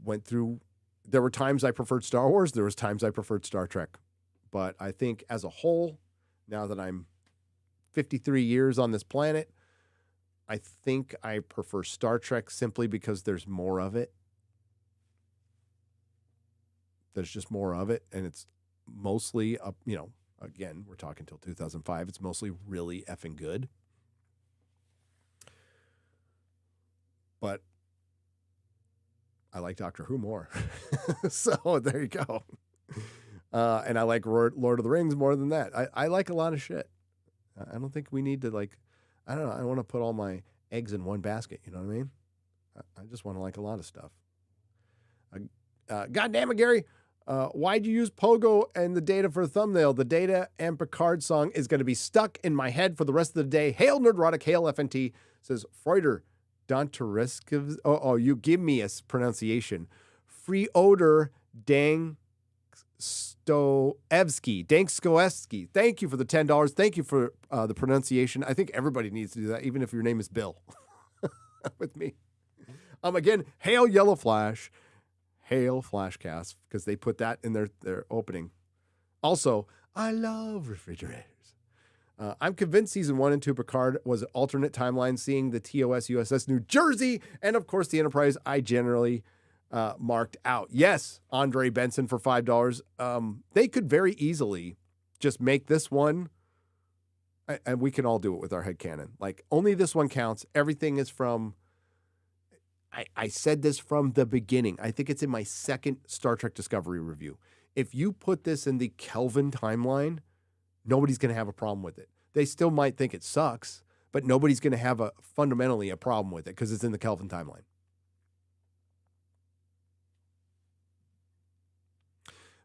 went through, there were times I preferred Star Wars, there was times I preferred Star Trek. But I think as a whole, now that I'm 53 years on this planet, I think I prefer Star Trek simply because there's more of it. There's just more of it, and it's mostly, again, we're talking till 2005, it's mostly really effing good. But I like Doctor Who more. So there you go. And I like Lord of the Rings more than that. I like a lot of shit. I don't think we need to I don't know. I don't want to put all my eggs in one basket. You know what I mean? I just want to like a lot of stuff. God damn it, Gary. Why'd you use Pogo and the Data for a thumbnail? The Data and Picard song is going to be stuck in my head for the rest of the day. Hail Nerdrotic, hail FNT, says Freuder Dontoriskov. Oh, you give me a pronunciation. Freodor Dankskoevsky. Thank you for the $10. Thank you for the pronunciation. I think everybody needs to do that, even if your name is Bill. With me. Again, hail Yellow Flash. Hail Flashcast, because they put that in their opening. Also, I love refrigerators. I'm convinced season 1 and 2 Picard was an alternate timeline, seeing the TOS USS New Jersey, and of course the Enterprise I generally marked out. Yes, Andre Benson for $5. They could very easily just make this one, and we can all do it with our headcanon. Like, only this one counts. Everything is from... I said this from the beginning. I think it's in my second Star Trek Discovery review. If you put this in the Kelvin timeline, nobody's going to have a problem with it. They still might think it sucks, but nobody's going to have fundamentally a problem with it because it's in the Kelvin timeline.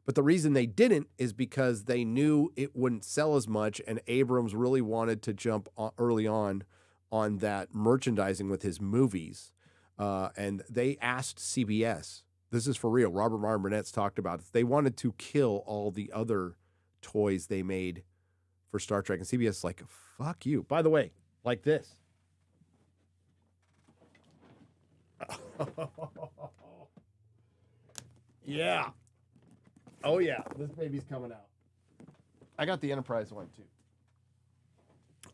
But the reason they didn't is because they knew it wouldn't sell as much, and Abrams really wanted to jump early on that merchandising with his movies. And they asked CBS, this is for real, Robert Martin Burnett's talked about it. They wanted to kill all the other toys they made for Star Trek. And CBS is like, fuck you. By the way, like this. Yeah. Oh, yeah. This baby's coming out. I got the Enterprise one, too.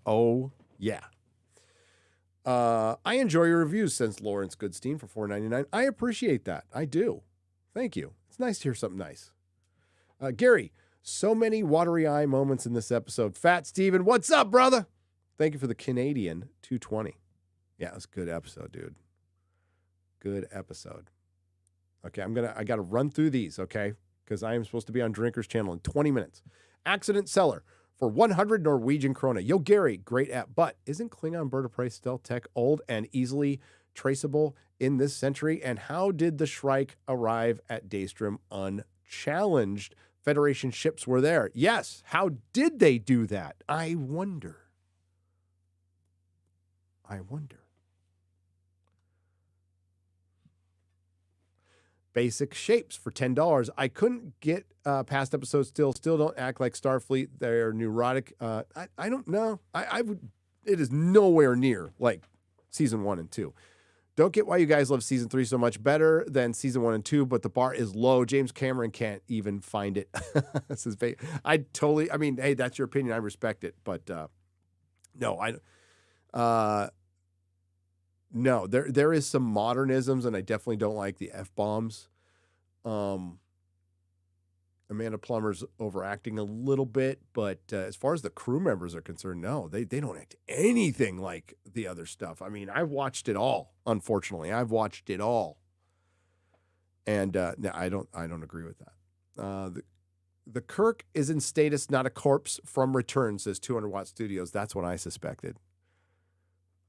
Oh, yeah. I enjoy your reviews, since Lawrence Goodstein for $4.99. I appreciate that. I do. Thank you. It's nice to hear something nice. Gary, so many watery eye moments in this episode. Fat Steven, what's up, brother? Thank you for the Canadian 220. Yeah, it's a good episode, dude. Good episode. Okay, I got to run through these, okay? Because I am supposed to be on Drinker's Channel in 20 minutes. Accident Seller for 100 Norwegian krona. Yo, Gary, great app. But isn't Klingon Bird of Prey stealth tech old and easily traceable in this century? And how did the Shrike arrive at Daystrom unchallenged? Federation ships were there. Yes. How did they do that? I wonder. Basic shapes for $10. I couldn't get past episodes still don't act like Starfleet. They're neurotic. I don't know. I would. It is nowhere near like season 1 and 2. Don't get why you guys love season 3 so much better than season 1 and 2, but the bar is low. James Cameron can't even find it. This is I mean, hey, that's your opinion. I respect it, but no, no, there is some modernisms, and I definitely don't like the F-bombs. Amanda Plummer's overacting a little bit, but as far as the crew members are concerned, no, they don't act anything like the other stuff. I mean, I've watched it all. Unfortunately, I've watched it all, and no, I don't agree with that. The Kirk is in status, not a corpse from Return, says 200 Watt Studios. That's what I suspected.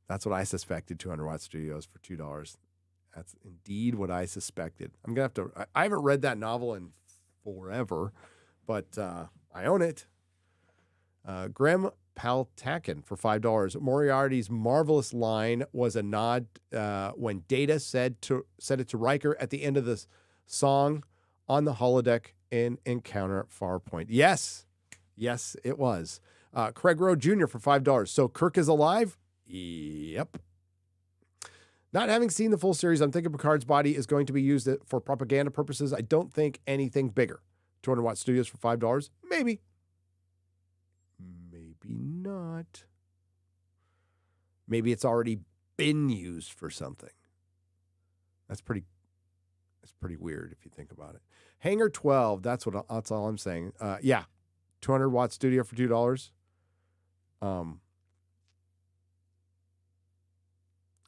200 Watt Studios for $2. That's indeed what I suspected. I'm going to have to... I haven't read that novel in forever, but I own it. Graham Paltakin for $5. Moriarty's marvelous line was a nod when Data said it to Riker at the end of the song on the holodeck in Encounter at Farpoint. Yes, it was. Craig Rowe Jr. for $5. So Kirk is alive? Yep. Not having seen the full series, I'm thinking Picard's body is going to be used for propaganda purposes. I don't think anything bigger. 200 Watt Studios for $5? Maybe. Maybe not. Maybe it's already been used for something. That's pretty weird if you think about it. Hangar 12, that's all I'm saying. Yeah. 200 Watt Studio for $2.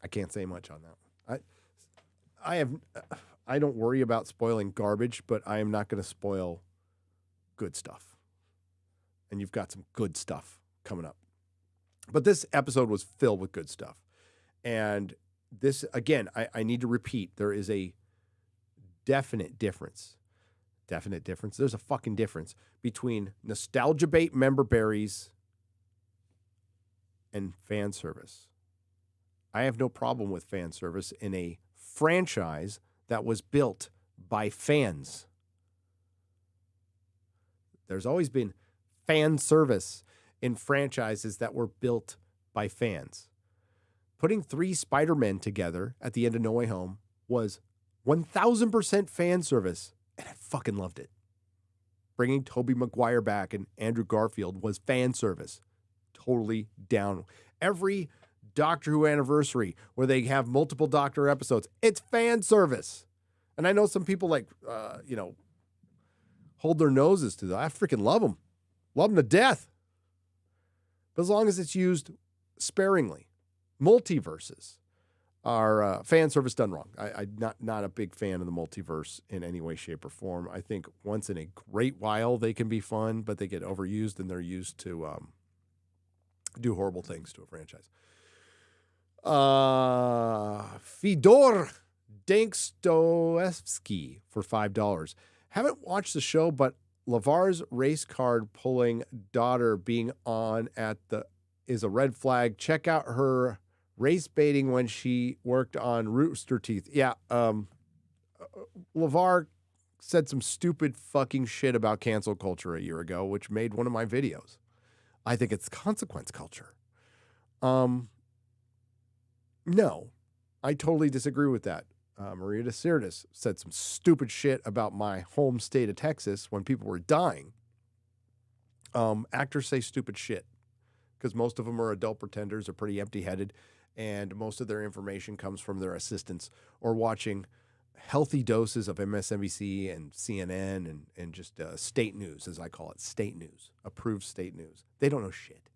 I can't say much on that one. I don't worry about spoiling garbage, but I am not going to spoil good stuff. And you've got some good stuff coming up. But this episode was filled with good stuff. And this, again, I need to repeat, there is a definite difference. There's a fucking difference between nostalgia bait member berries and fan service. I have no problem with fan service in a franchise that was built by fans. There's always been fan service in franchises that were built by fans. Putting 3 Spider-Men together at the end of No Way Home was 1,000% fan service, and I fucking loved it. Bringing Tobey Maguire back and Andrew Garfield was fan service. Totally down. Every Doctor Who anniversary where they have multiple Doctor episodes, it's fan service. And I know some people hold their noses to that. I freaking love them. Love them to death. But as long as it's used sparingly. Multiverses are fan service done wrong. I'm not a big fan of the multiverse in any way, shape, or form. I think once in a great while they can be fun, but they get overused and they're used to do horrible things to a franchise. Fedor Dankstoevsky for $5. Haven't watched the show, but LeVar's race card pulling daughter being on is a red flag. Check out her race baiting when she worked on Rooster Teeth. Yeah, LeVar said some stupid fucking shit about cancel culture a year ago, which made one of my videos. I think it's consequence culture. No, I totally disagree with that. Maria de Sirtis said some stupid shit about my home state of Texas when people were dying. Actors say stupid shit because most of them are adult pretenders, are pretty empty-headed, and most of their information comes from their assistants or watching healthy doses of MSNBC and CNN and just state news, as I call it, state news, approved state news. They don't know shit.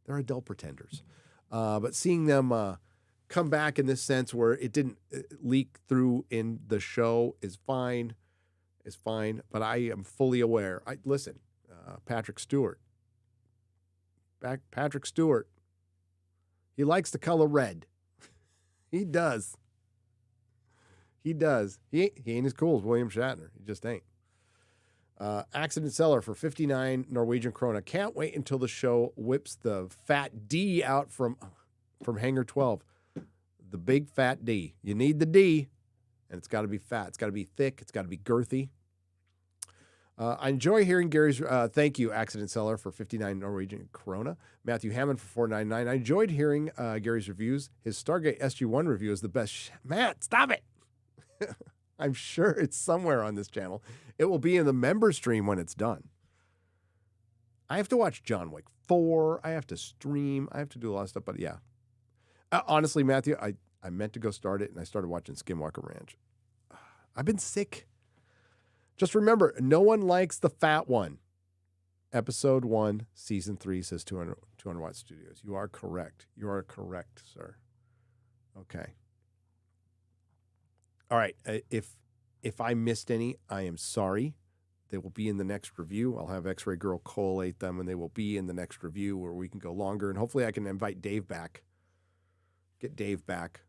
They're adult pretenders. But seeing them come back in this sense where it didn't leak through in the show is fine. But I am fully aware. Patrick Stewart. Patrick Stewart. He likes the color red. He does. He ain't as cool as William Shatner. He just ain't. Accident Seller for 59 Norwegian krona. Can't wait until the show whips the fat D out from Hangar 12. The big fat D. You need the D, and it's got to be fat. It's got to be thick. It's got to be girthy. I enjoy hearing Gary's, thank you, Accident Seller, for 59 Norwegian krona. Matthew Hammond for $4.99. I enjoyed hearing Gary's reviews. His Stargate SG-1 review is the best. Matt, stop it. I'm sure it's somewhere on this channel. It will be in the member stream when it's done. I have to watch John Wick 4. I have to stream. I have to do a lot of stuff, but yeah. Honestly, Matthew, I meant to go start it, and I started watching Skinwalker Ranch. I've been sick. Just remember, no one likes the fat one. Episode 1, Season 3 says 200 Watt Studios. You are correct. You are correct, sir. Okay. All right. If I missed any, I am sorry. They will be in the next review. I'll have X-Ray Girl collate them, and they will be in the next review where we can go longer. And hopefully I can invite Dave back. Get Dave back.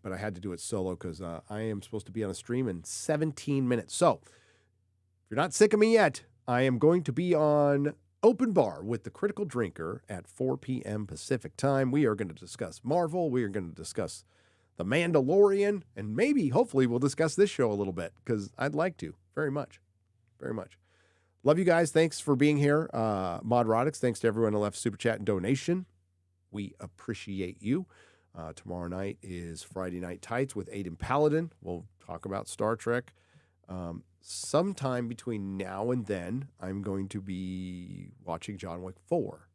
But I had to do it solo because I am supposed to be on a stream in 17 minutes. So if you're not sick of me yet, I am going to be on Open Bar with the Critical Drinker at 4 p.m. Pacific time. We are going to discuss Marvel. We are going to discuss The Mandalorian. And maybe, hopefully, we'll discuss this show a little bit because I'd like to. Very much. Very much. Love you guys. Thanks for being here. Modrotics, thanks to everyone who left Super Chat and donation. We appreciate you. Tomorrow night is Friday Night Tights with Aiden Paladin. We'll talk about Star Trek. Sometime between now and then, I'm going to be watching John Wick 4.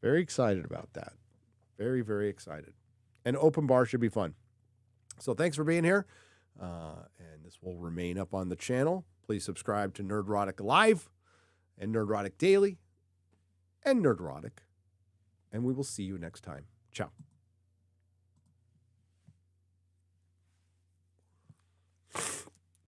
Very excited about that. Very, very excited. And Open Bar should be fun. So thanks for being here. And this will remain up on the channel. Please subscribe to Nerdrotic Live and Nerdrotic Daily and Nerdrotic. And we will see you next time. Ciao.